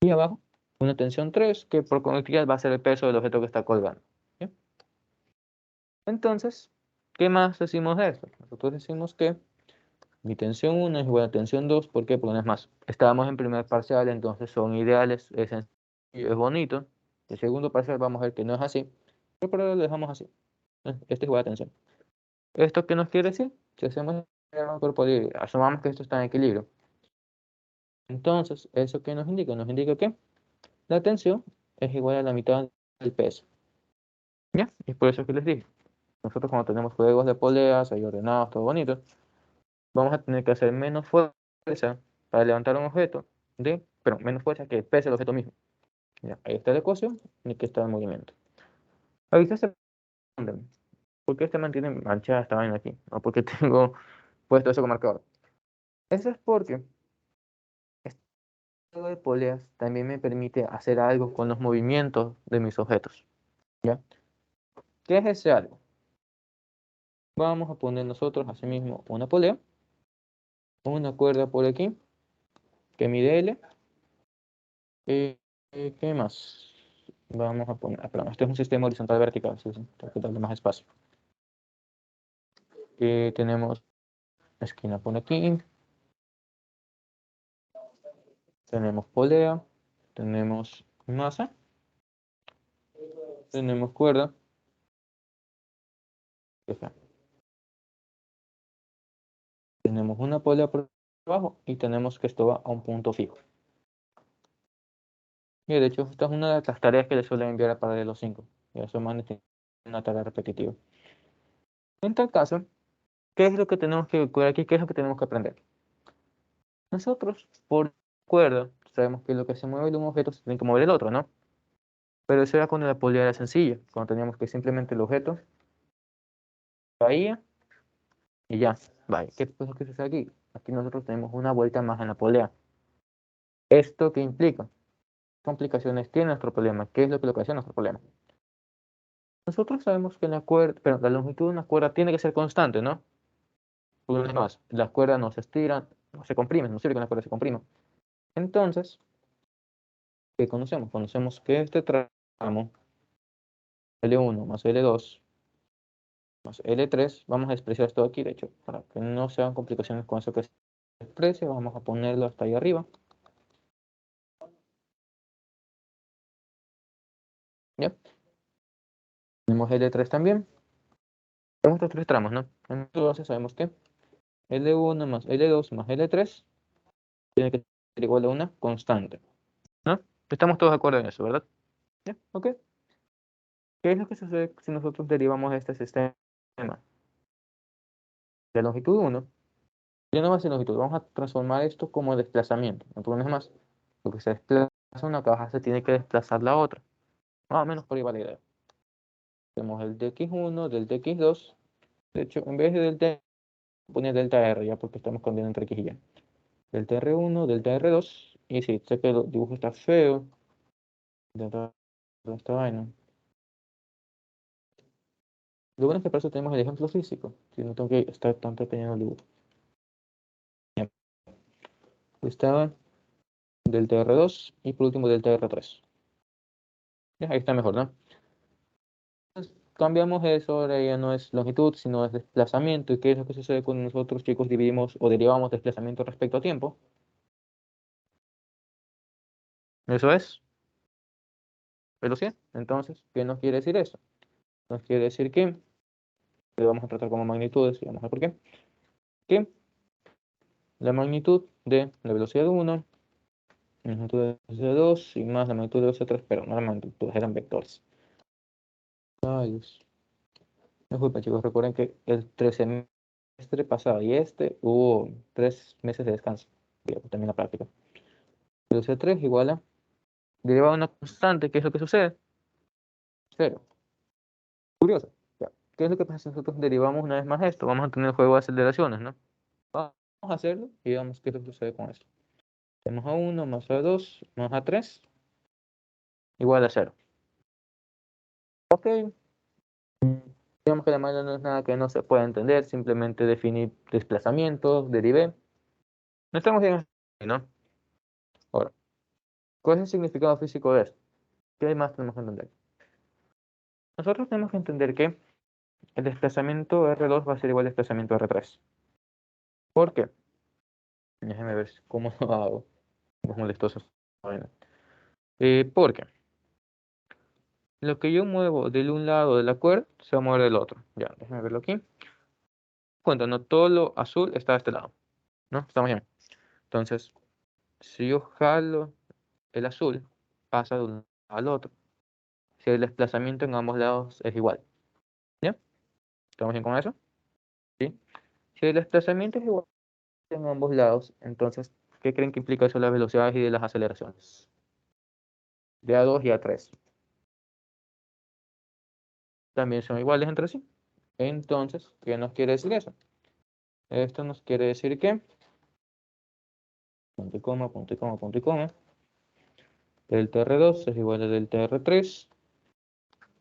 y abajo una tensión 3 que por conectividad va a ser el peso del objeto que está colgando. ¿Sí? Entonces, ¿qué más decimos de esto? Nosotros decimos que mi tensión 1 es igual a tensión 2. ¿Por qué? Porque no es más. Estábamos en primer parcial, entonces son ideales, es sencillo, es bonito. El segundo parcial vamos a ver que no es así, pero lo dejamos así. Este es igual a tensión. ¿Esto qué nos quiere decir? Si hacemos el diagrama cuerpo libre, asumamos que esto está en equilibrio. Entonces, ¿eso qué nos indica? Nos indica que la tensión es igual a la mitad del peso. ¿Ya? Y por eso es que les dije, nosotros cuando tenemos juegos de poleas, ahí ordenados, todo bonito, vamos a tener que hacer menos fuerza para levantar un objeto, pero menos fuerza que el peso del objeto mismo. Ya, ahí está la ecuación y aquí está el movimiento. Ahorita se preguntan, ¿por qué este mantiene manchada esta vaina aquí? ¿O por qué tengo puesto eso como marcador? Eso es porque este juego de poleas también me permite hacer algo con los movimientos de mis objetos. ¿Ya? ¿Qué es ese algo? Vamos a poner nosotros asimismo una polea, una cuerda por aquí, que mide L. ¿Qué más? Vamos a poner, perdón, este es un sistema horizontal vertical, sí, tengo que darle más espacio. tenemos esquina por aquí, tenemos polea, tenemos masa, tenemos cuerda, tenemos una polea por abajo y tenemos que esto va a un punto fijo. Y de hecho, esta es una de las tareas que le suelen enviar a Paralelo 5. Y eso más una tarea repetitiva. En tal caso, ¿qué es lo que tenemos que ver aquí? ¿Qué es lo que tenemos que aprender? Nosotros, por cuerda, sabemos que lo que se mueve de un objeto se tiene que mover el otro, ¿no? Pero eso era cuando la polea era sencilla, cuando teníamos que simplemente el objeto caía y ya. Vale, ¿qué es lo que sucede aquí? Aquí nosotros tenemos una vuelta más en la polea. ¿Esto qué implica? ¿Qué complicaciones tiene nuestro problema? ¿Qué es lo que ocasiona nuestro problema? Nosotros sabemos que la cuerda, pero la longitud de una cuerda tiene que ser constante, ¿no? Una vez más, las cuerdas no se estiran, no se comprimen, no sirve que una cuerda se comprima. Entonces, ¿qué conocemos? Conocemos que este tramo, L1 más L2 más L3, vamos a expresar esto aquí, de hecho, para que no sean complicaciones con eso que se exprese, vamos a ponerlo hasta ahí arriba. ¿Ya? Tenemos L3 también. Tenemos estos tres tramos, ¿no? Entonces sabemos que L1 más L2 más L3 tiene que ser igual a una constante, ¿no? Estamos todos de acuerdo en eso, ¿verdad? ¿Ya? ¿Ok? ¿Qué es lo que sucede si nosotros derivamos este sistema de longitud 1? Ya no va a ser longitud, vamos a transformar esto como desplazamiento. No pones más. Lo que se desplaza una caja se tiene que desplazar la otra. Más o menos por ahí va la idea. Tenemos el dx1, del dx2. De hecho, en vez de delta, poner delta R ya porque estamos cambiando entre x y y. Delta R1, delta R2. Y sí, sé que el dibujo está feo. Delta esta vaina. Lo bueno es que para eso tenemos el ejemplo físico. Si no tengo que estar tan detenido el dibujo. Bien. Estaba delta R2 y por último delta R3. Ya, ahí está mejor, ¿no? Entonces, cambiamos eso, ahora ya no es longitud, sino es desplazamiento. ¿Y qué es lo que sucede cuando nosotros, chicos, dividimos o derivamos desplazamiento respecto a tiempo? Eso es velocidad. Entonces, ¿qué nos quiere decir eso? Nos quiere decir que, lo vamos a tratar como magnitudes, y vamos a ver por qué, que la magnitud de la velocidad de 1, la magnitud de la velocidad de 2 y más la magnitud de la velocidad de 3, pero no eran magnitudes, eran vectores. Ay, Dios. Disculpen, chicos, recuerden que el trimestre pasado y este hubo 3 meses de descanso. Y también la práctica. Velocidad 3 igual a derivada de una constante. ¿Qué es lo que sucede? Cero. Curioso. Ya. ¿Qué es lo que pasa si nosotros derivamos una vez más esto? Vamos a tener el juego de aceleraciones, ¿no? Vamos a hacerlo y veamos qué es lo que sucede con esto. Tenemos a 1 más a 2 más a 3 igual a 0. Ok. Digamos que la malla no es nada que no se pueda entender, simplemente definir desplazamientos, derivé. No estamos bien así, ¿no? Ahora, ¿cuál es el significado físico de esto? ¿Qué más tenemos que entender? Nosotros tenemos que entender que el desplazamiento R2 va a ser igual al desplazamiento R3. ¿Por qué? Déjenme ver cómo lo hago. Es molestoso. ¿Por qué? Lo que yo muevo de un lado de la cuerda se va a mover del otro. Ya, déjenme verlo aquí. Cuenta, no todo lo azul está de este lado. ¿No? Estamos bien. Entonces, si yo jalo el azul, pasa de un lado al otro. Si el desplazamiento en ambos lados es igual. ¿Ya? ¿Estamos bien con eso? ¿Sí? Si el desplazamiento es igual en ambos lados, entonces, ¿qué creen que implica eso de las velocidades y de las aceleraciones? De A2 y A3. También son iguales entre sí. Entonces, ¿qué nos quiere decir eso? Esto nos quiere decir que, punto y coma, punto y coma, punto y coma, delta R2 es igual a delta R3,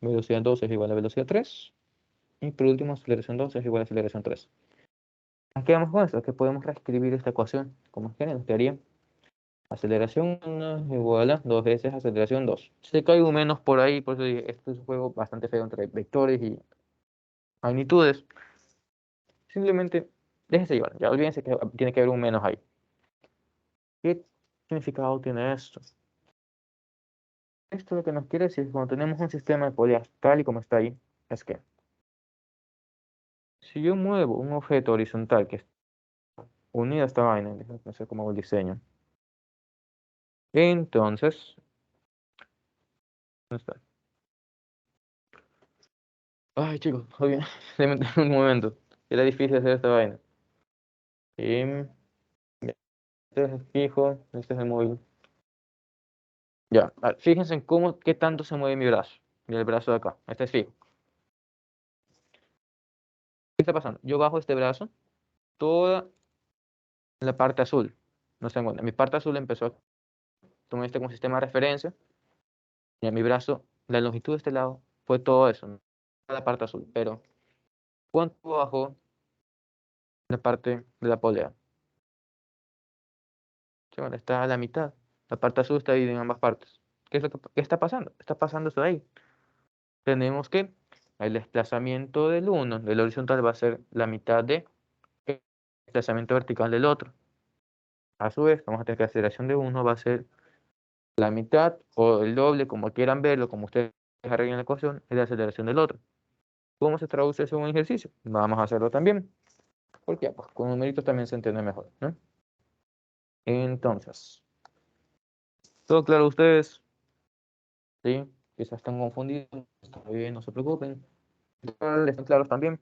velocidad 2 es igual a velocidad 3, y por último, aceleración 2 es igual a aceleración 3. ¿A qué vamos con esto? Que podemos reescribir esta ecuación como queremos, que haría aceleración 1 es igual a 2 veces aceleración 2. Se cae un menos por ahí, por eso dije, esto es un juego bastante feo entre vectores y magnitudes. simplemente déjese llevar. Ya olvídense que tiene que haber un menos ahí. ¿Qué significado tiene esto? Esto lo que nos quiere decir es cuando tenemos un sistema de poleas tal y como está ahí, es que si yo muevo un objeto horizontal que está unido a esta vaina, déjame pensar cómo hago el diseño. Entonces, ¿dónde está? Ay, chicos, oye, déjenme un momento. Era difícil hacer esta vaina. Y este es el fijo, este es el móvil. Ya, fíjense en cómo, qué tanto se mueve mi brazo. Mira el brazo de acá, este es fijo. ¿Qué está pasando? Yo bajo este brazo, toda la parte azul. No se encuentra. Mi parte azul empezó a tomar este como sistema de referencia. Y a mi brazo, la longitud de este lado fue todo eso, ¿no? La parte azul. Pero, ¿cuánto bajó la parte de la polea? Sí, bueno, está a la mitad. La parte azul está dividida en ambas partes. ¿Qué es lo que, qué está pasando? Está pasando eso de ahí. Tenemos que el desplazamiento del uno, del horizontal, va a ser la mitad de el desplazamiento vertical del otro. A su vez, vamos a tener que la aceleración de uno va a ser la mitad o el doble, como quieran verlo, como ustedes arreglen la ecuación, es la aceleración del otro. ¿Cómo se traduce eso en un ejercicio? Vamos a hacerlo también. ¿Por qué? Pues con numeritos también se entiende mejor, ¿no? Entonces, ¿todo claro ustedes? ¿Sí? Quizás están confundidos. Está bien, no se preocupen. ¿Están claros también?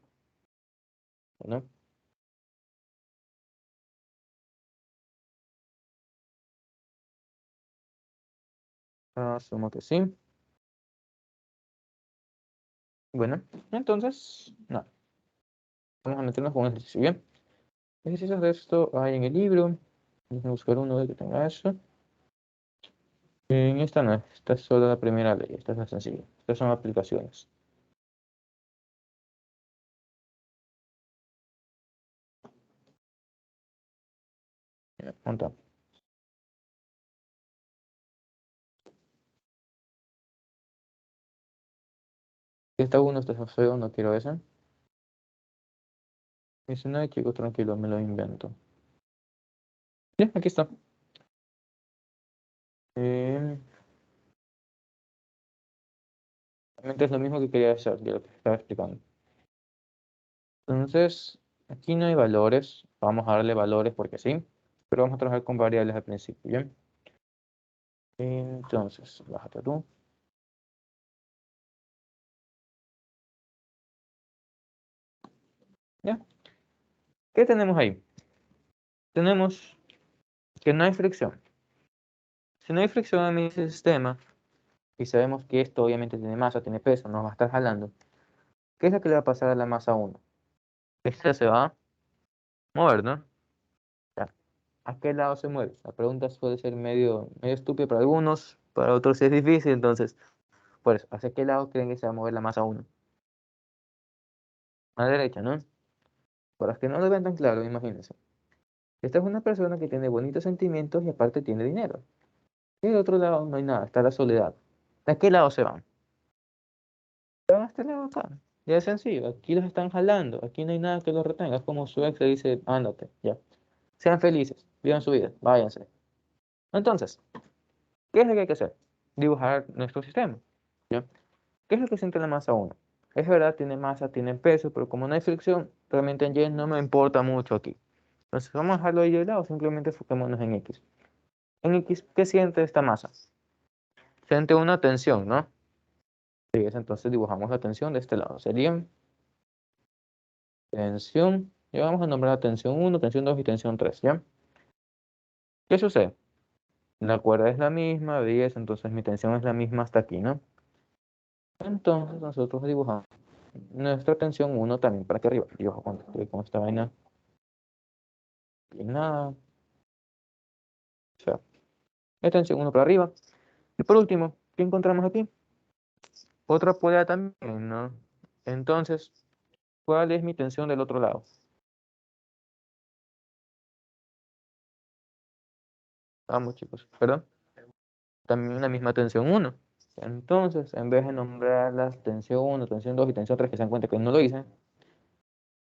¿No? Asumo que sí. Bueno, entonces, no. Vamos a meternos con un ejercicio, ¿bien? Ejercicios de esto hay en el libro. Déjenme buscar uno de que tenga eso. En esta no, esta es solo la primera ley, esta es la sencilla. Estas son aplicaciones. Ya, monta. Esta uno está feo, no quiero esa. Dice, no, chicos, tranquilo, me lo invento. Ya, aquí está. Eh, Realmente es lo mismo que quería hacer, de lo que estaba explicando. Entonces, aquí no hay valores. Vamos a darle valores porque sí. Pero vamos a trabajar con variables al principio, ¿bien? Entonces, bájate tú. ¿Ya? ¿Qué tenemos ahí? Tenemos que no hay fricción. Si no hay fricción en mi sistema, y sabemos que esto obviamente tiene masa, tiene peso, nos va a estar jalando, ¿qué es lo que le va a pasar a la masa 1? Esta se va a mover, ¿no? Ya. ¿A qué lado se mueve? La pregunta puede ser medio estúpida para algunos, para otros es difícil, entonces, por eso, ¿hacia qué lado creen que se va a mover la masa 1? A la derecha, ¿no? Para los que no lo vean tan claro, imagínense. Esta es una persona que tiene bonitos sentimientos y aparte tiene dinero. Y del otro lado no hay nada, está la soledad. ¿A qué lado se van? Se van a este lado acá. Ya es sencillo, aquí los están jalando, aquí no hay nada que los retenga. Es como su ex le dice, ándate, ya. Sean felices, vivan su vida, váyanse. Entonces, ¿qué es lo que hay que hacer? Dibujar nuestro sistema. ¿Ya? ¿Qué es lo que siente la masa 1? Es verdad, tiene masa, tiene peso, pero como no hay fricción, realmente en Y no me importa mucho aquí. Entonces vamos a dejarlo ahí de lado, simplemente enfoquémonos en X. En X, ¿qué siente esta masa? Siente una tensión, ¿no? Sí, entonces dibujamos la tensión de este lado. Sería tensión, ya vamos a nombrar tensión 1, tensión 2 y tensión 3, ¿ya? ¿Qué sucede? La cuerda es la misma, 10, entonces mi tensión es la misma hasta aquí, ¿no? Entonces nosotros dibujamos nuestra tensión 1 también para que arriba. Y ojo, cuando estoy con esta vaina, y nada, o sea, es tensión 1 para arriba. Y por último, ¿qué encontramos aquí? Otra polea también, ¿no? Entonces, ¿cuál es mi tensión del otro lado? Vamos, chicos, perdón. También la misma tensión 1. Entonces, en vez de nombrar las tensión 1, tensión 2 y tensión 3, que se dan cuenta que no lo hice,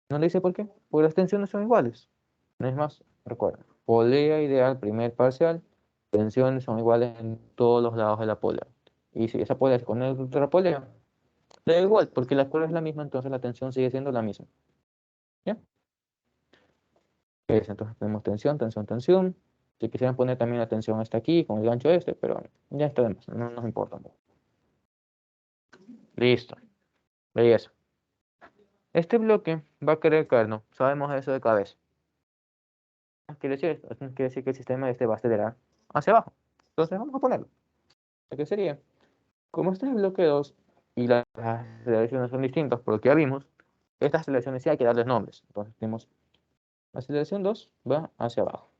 No le dice por qué, porque las tensiones son iguales. No es más, recuerda, polea ideal, primer parcial, tensiones son iguales en todos los lados de la polea. Y si esa polea se con otra polea, da igual, porque la polea es la misma, entonces la tensión sigue siendo la misma. ¿Ya? Entonces tenemos tensión, tensión, tensión. Si quisieran poner también la tensión hasta aquí, con el gancho este, pero ya está de más, no nos importa. Listo, belleza. Este bloque va a querer caer, ¿no? Sabemos eso de cabeza. Quiere decir esto, quiere decir que el sistema este va a acelerar hacia abajo. Entonces vamos a ponerlo. ¿Qué sería? Como este es el bloque 2 y las aceleraciones son distintas, por lo que ya vimos, estas aceleraciones sí hay que darles nombres. Entonces tenemos la aceleración 2 va hacia abajo.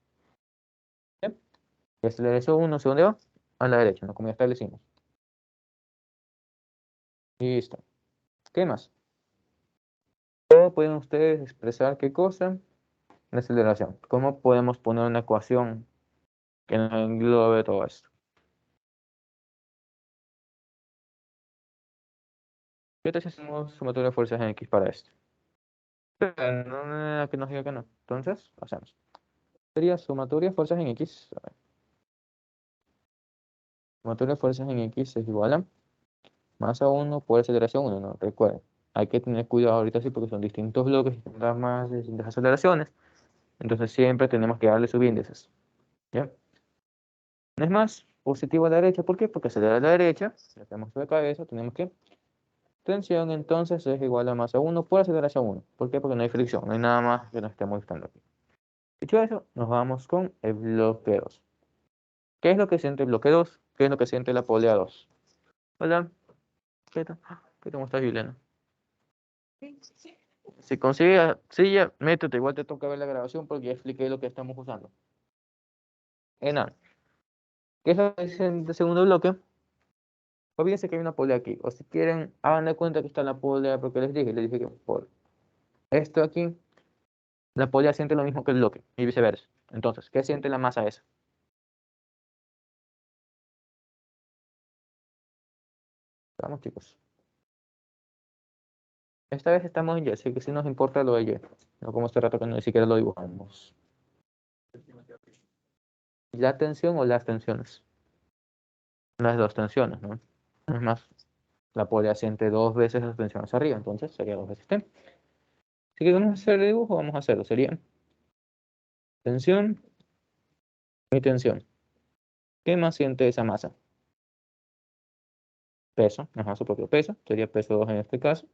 ¿Bien? Y aceleración 1, ¿hacia dónde va? A la derecha, ¿no? Como ya establecimos. Listo. ¿Qué más? ¿Cómo pueden ustedes expresar qué cosa? La aceleración. ¿Cómo podemos poner una ecuación que nos englobe todo esto? ¿Qué tal si hacemos sumatoria de fuerzas en X para esto? No, que nos diga que no. Entonces, hacemos. Sería sumatoria de fuerzas en X. A ver, sumatoria de fuerzas en X es igual a masa 1 por aceleración 1, ¿no? Recuerden, hay que tener cuidado ahorita sí porque son distintos bloques, distintas masas, distintas aceleraciones. Entonces siempre tenemos que darle subíndices. ¿Ya? No es más positivo a la derecha. ¿Por qué? Porque acelera a la derecha. Le tenemos de cabeza. Tenemos que tensión entonces es igual a masa 1 por aceleración 1. ¿Por qué? Porque no hay fricción. No hay nada más que nos esté molestando aquí. Dicho eso, nos vamos con el bloque 2. ¿Qué es lo que siente el bloque 2? ¿Qué es lo que siente la polea 2? Hola, ¿qué tal? ¿Cómo estás, Juliana? Si consigues silla, métete. Igual te toca ver la grabación porque ya expliqué lo que estamos usando. Enan, ¿qué es lo que siente el segundo bloque? Olvídense que hay una polea aquí. O si quieren, hagan de cuenta que está la polea porque les dije que por esto aquí, la polea siente lo mismo que el bloque y viceversa. Entonces, ¿qué siente la masa esa? Vamos, chicos. Esta vez estamos en Y, así que sí nos importa lo de Y. No como este rato que ni siquiera lo dibujamos. ¿La tensión o las tensiones? Las dos tensiones, ¿no? Es más, la polea siente dos veces las tensiones arriba, entonces sería dos veces T. Si queremos hacer el dibujo, vamos a hacerlo. Sería tensión y tensión. ¿Qué más siente esa masa? Peso, ajá, su propio peso. Sería peso 2 en este caso.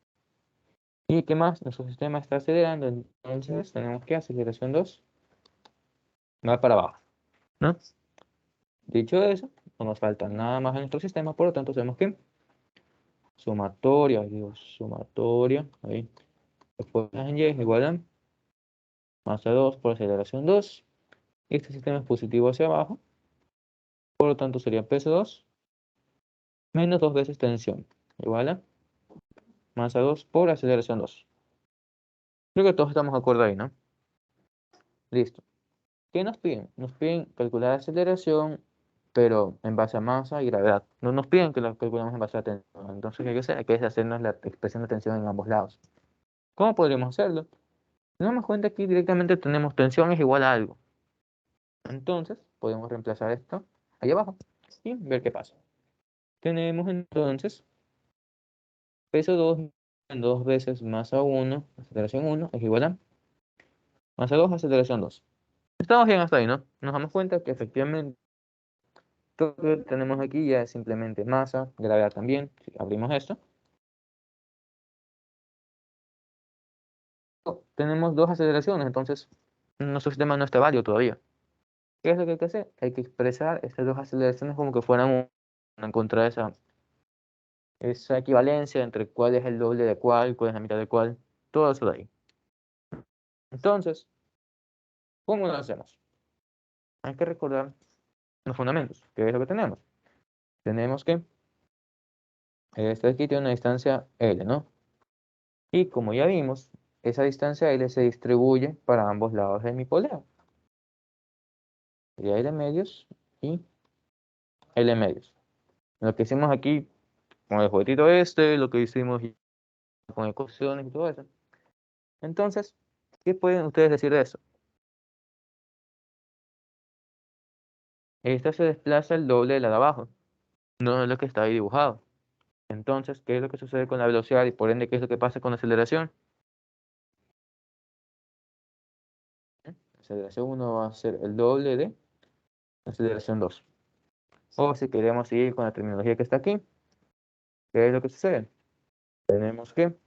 ¿Y qué más? Nuestro sistema está acelerando, entonces tenemos que aceleración 2 va para abajo, ¿no? Dicho eso, no nos falta nada más en nuestro sistema, por lo tanto tenemos que sumatoria, digo, sumatoria, ahí, después en Y es igual a masa 2 por aceleración 2, y este sistema es positivo hacia abajo, por lo tanto sería peso 2 menos 2 veces tensión, igual a masa 2 por aceleración 2. Creo que todos estamos de acuerdo ahí, ¿no? Listo. ¿Qué nos piden? Nos piden calcular aceleración, pero en base a masa y gravedad. No nos piden que la calculemos en base a tensión. Entonces, ¿qué hay que hacer? Hay que hacernos la expresión de tensión en ambos lados. ¿Cómo podríamos hacerlo? Nos damos cuenta que directamente tenemos tensión es igual a algo. Entonces, podemos reemplazar esto ahí abajo y ver qué pasa. Tenemos entonces peso 2 en 2 veces masa 1, aceleración 1, es igual a masa 2, aceleración 2. Estamos bien hasta ahí, ¿no? Nos damos cuenta que efectivamente todo lo que tenemos aquí ya es simplemente masa, gravedad también. Si abrimos esto, tenemos dos aceleraciones, entonces nuestro sistema no está válido todavía. ¿Qué es lo que hay que hacer? Hay que expresar estas dos aceleraciones como que fueran una, encontrar esa equivalencia entre cuál es el doble de cuál es la mitad de cuál, todo eso de ahí. Entonces, ¿cómo lo hacemos? Hay que recordar los fundamentos. ¿Qué es lo que tenemos? Tenemos que, este aquí tiene una distancia L, ¿no? Y como ya vimos, esa distancia L se distribuye para ambos lados de mi polea. Sería L medios y L medios. Lo que hicimos aquí con el juguetito este, lo que hicimos con ecuaciones y todo eso, Entonces, ¿qué pueden ustedes decir de eso? Esta se desplaza el doble de la de abajo, no es lo que está ahí dibujado. Entonces, ¿qué es lo que sucede con la velocidad y por ende qué es lo que pasa con la aceleración? La aceleración 1 va a ser el doble de la aceleración 2. O si queremos seguir con la terminología que está aquí, ¿qué es lo que sucede? Tenemos que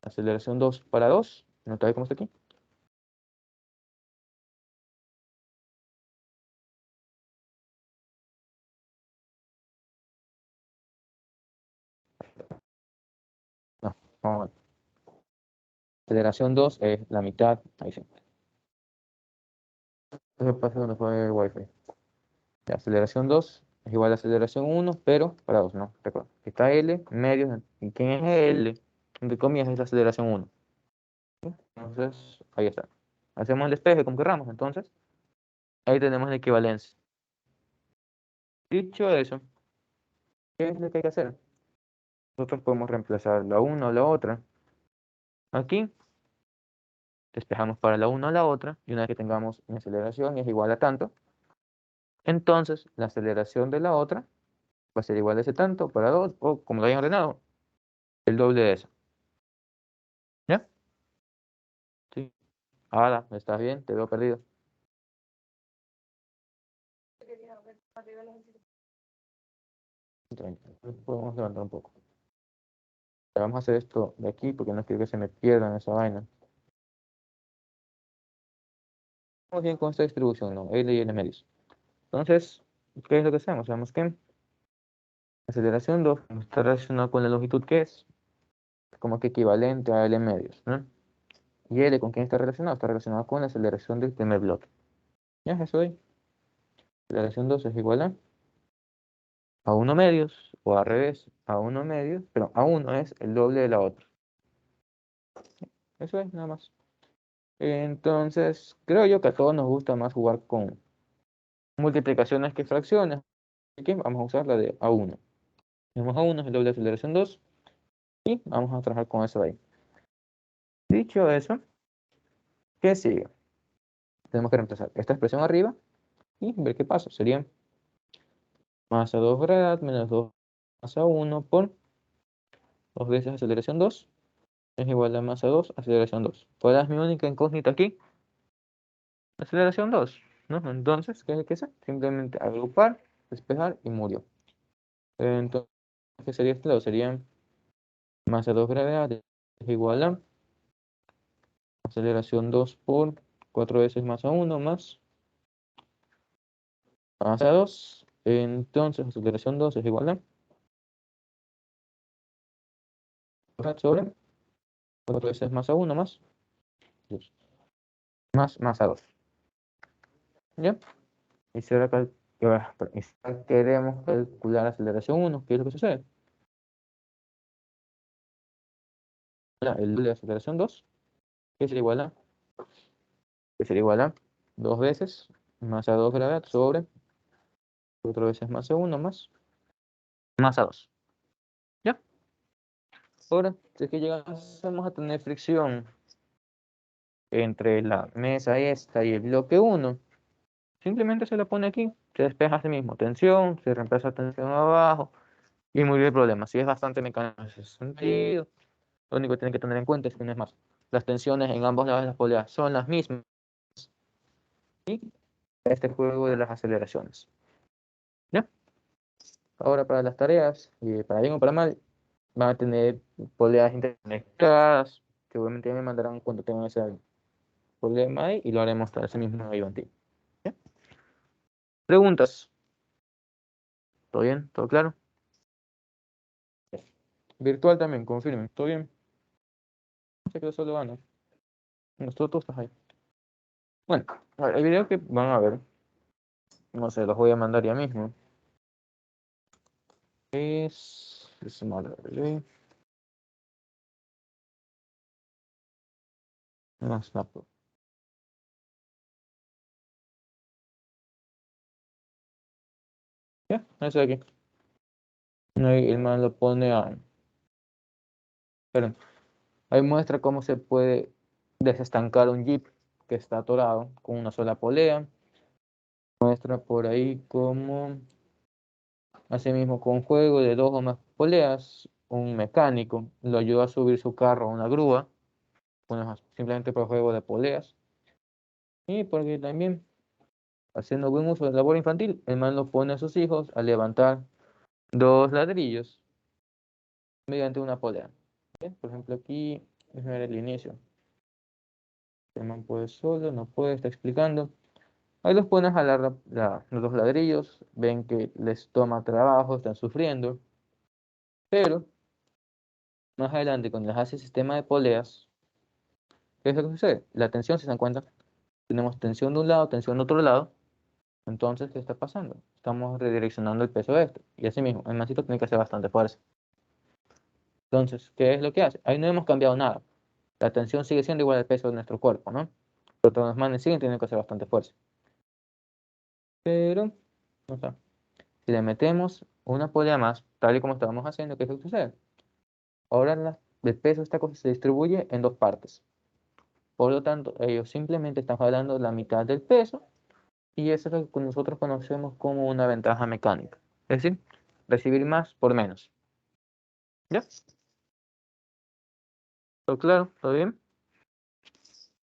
aceleración 2 para 2, ¿no tal como está aquí? No, vamos a ver. Aceleración 2 es la mitad, ahí sí. ¿Qué pasa cuando fue el Wi-Fi? La aceleración 2 es igual a aceleración 1, pero para 2, ¿no? Recuerda, está L, medio, ¿y quién es L? Entre comillas es la aceleración 1. Entonces, ahí está. Hacemos el despeje como querramos, entonces, ahí tenemos la equivalencia. Dicho eso, ¿qué es lo que hay que hacer? Nosotros podemos reemplazar la una o la otra. Aquí, despejamos para la una o la otra, y una vez que tengamos una aceleración y es igual a tanto, entonces la aceleración de la otra va a ser igual a ese tanto para 2, o como lo hayan ordenado, el doble de eso. ¿Ya? Sí. Ahora, ¿estás bien? Te veo perdido. Podemos levantar un poco. Vamos a hacer esto de aquí porque no quiero que se me pierdan esa vaina. Vamos bien con esta distribución, ¿no? L y L medios. Entonces, ¿qué es lo que hacemos? Sabemos que aceleración 2 está relacionada con la longitud que es como que equivalente a L medios, ¿no? ¿Y L con quién está relacionado? Está relacionado con la aceleración del primer bloque. ¿Ya? Eso ahí. Aceleración 2 es igual a 1 medios, o al revés, a 1 medios, pero a 1 es el doble de la otra. Eso es, nada más. Entonces, creo yo que a todos nos gusta más jugar con multiplicaciones que fracciones. Así que vamos a usar la de A1. Tenemos A1 es el doble de aceleración 2 y vamos a trabajar con eso ahí. Dicho eso, ¿qué sigue? Tenemos que reemplazar esta expresión arriba y ver qué pasa. Sería masa 2 grados menos 2 masa 1 por 2 veces aceleración 2 es igual a masa 2 aceleración 2. ¿Cuál es mi única incógnita aquí? Aceleración 2, ¿no? Entonces, ¿qué hay que hacer? Simplemente agrupar, despejar y murió. Entonces, ¿qué sería este lado? Sería masa 2 grados es igual a aceleración 2 por 4 veces masa 1 más masa 2. Entonces, aceleración 2 es igual a sobre 4 veces masa 1 más 2, más masa 2. ¿Ya? Y si ahora, y si ahora queremos calcular aceleración 1, ¿qué es lo que sucede? El doble de aceleración 2, que sería igual a, que sería igual a 2 veces masa 2 grados sobre 4 veces masa 1 más masa 2. ¿Ya? Ahora, si es que llegamos a tener fricción entre la mesa esta y el bloque 1, simplemente se la pone aquí, se despeja a sí mismo, tensión, se reemplaza tensión abajo y murió el problema. Si es bastante mecánico en ese sentido, lo único que tienen que tener en cuenta es que no es más. Las tensiones en ambos lados de la polea son las mismas y este juego de las aceleraciones. ¿Ya? Ahora para las tareas, para bien o para mal, van a tener poleas interconectadas, que obviamente me mandarán cuando tengan ese problema ahí y lo haremos para ese mismo Ivanti. ¿Ya? Preguntas. ¿Todo bien? ¿Todo claro? Virtual también, confirmen. ¿Todo bien? Se quedó solo Ana. No, tú estás ahí. Bueno, a ver, el video que van a ver, no sé, los voy a mandar ya mismo. Es madre. No, Snap. Ya, ese de aquí. Ahí el man lo pone a. Esperen, ahí muestra cómo se puede desestancar un jeep que está atorado con una sola polea. Muestra por ahí cómo, asimismo, con juego de 2 o más poleas, un mecánico lo ayudó a subir su carro a una grúa, bueno, simplemente por juego de poleas. Y porque también, haciendo buen uso de la labor infantil, el man lo pone a sus hijos a levantar 2 ladrillos mediante una polea. ¿Bien? Por ejemplo, aquí, déjame ver el inicio. El man puede solo, no puede, está explicando. Ahí los pones a jalar los 2 ladrillos, ven que les toma trabajo, están sufriendo, pero más adelante, cuando les hace el sistema de poleas, ¿qué es lo que sucede? La tensión, si se dan cuenta, tenemos tensión de un lado, tensión de otro lado. Entonces, ¿qué está pasando? Estamos redireccionando el peso de esto. Y así mismo, el mancito tiene que hacer bastante fuerza. Entonces, ¿qué es lo que hace? Ahí no hemos cambiado nada. La tensión sigue siendo igual al peso de nuestro cuerpo, ¿no? Pero todos los manes siguen teniendo que hacer bastante fuerza. Pero, o sea, si le metemos una polea más, tal y como estábamos haciendo, ¿qué es lo que sucede? Ahora el peso de esta cosa se distribuye en 2 partes. Por lo tanto, ellos simplemente están jalando la mitad del peso y eso es lo que nosotros conocemos como una ventaja mecánica. Es decir, recibir más por menos. ¿Ya? ¿Todo claro? ¿Todo bien?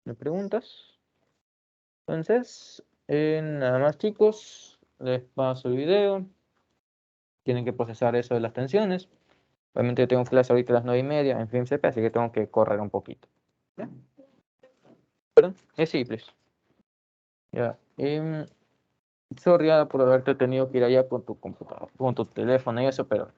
¿Me preguntas? Entonces, nada más chicos, les paso el video. Tienen que procesar eso de las tensiones. Obviamente yo tengo clase ahorita a las 9:30 en FIMCP, así que tengo que correr un poquito. ¿Ya? Perdón, es simple. Ya. Sorry por haberte tenido que ir allá con tu computador, con tu teléfono y eso, pero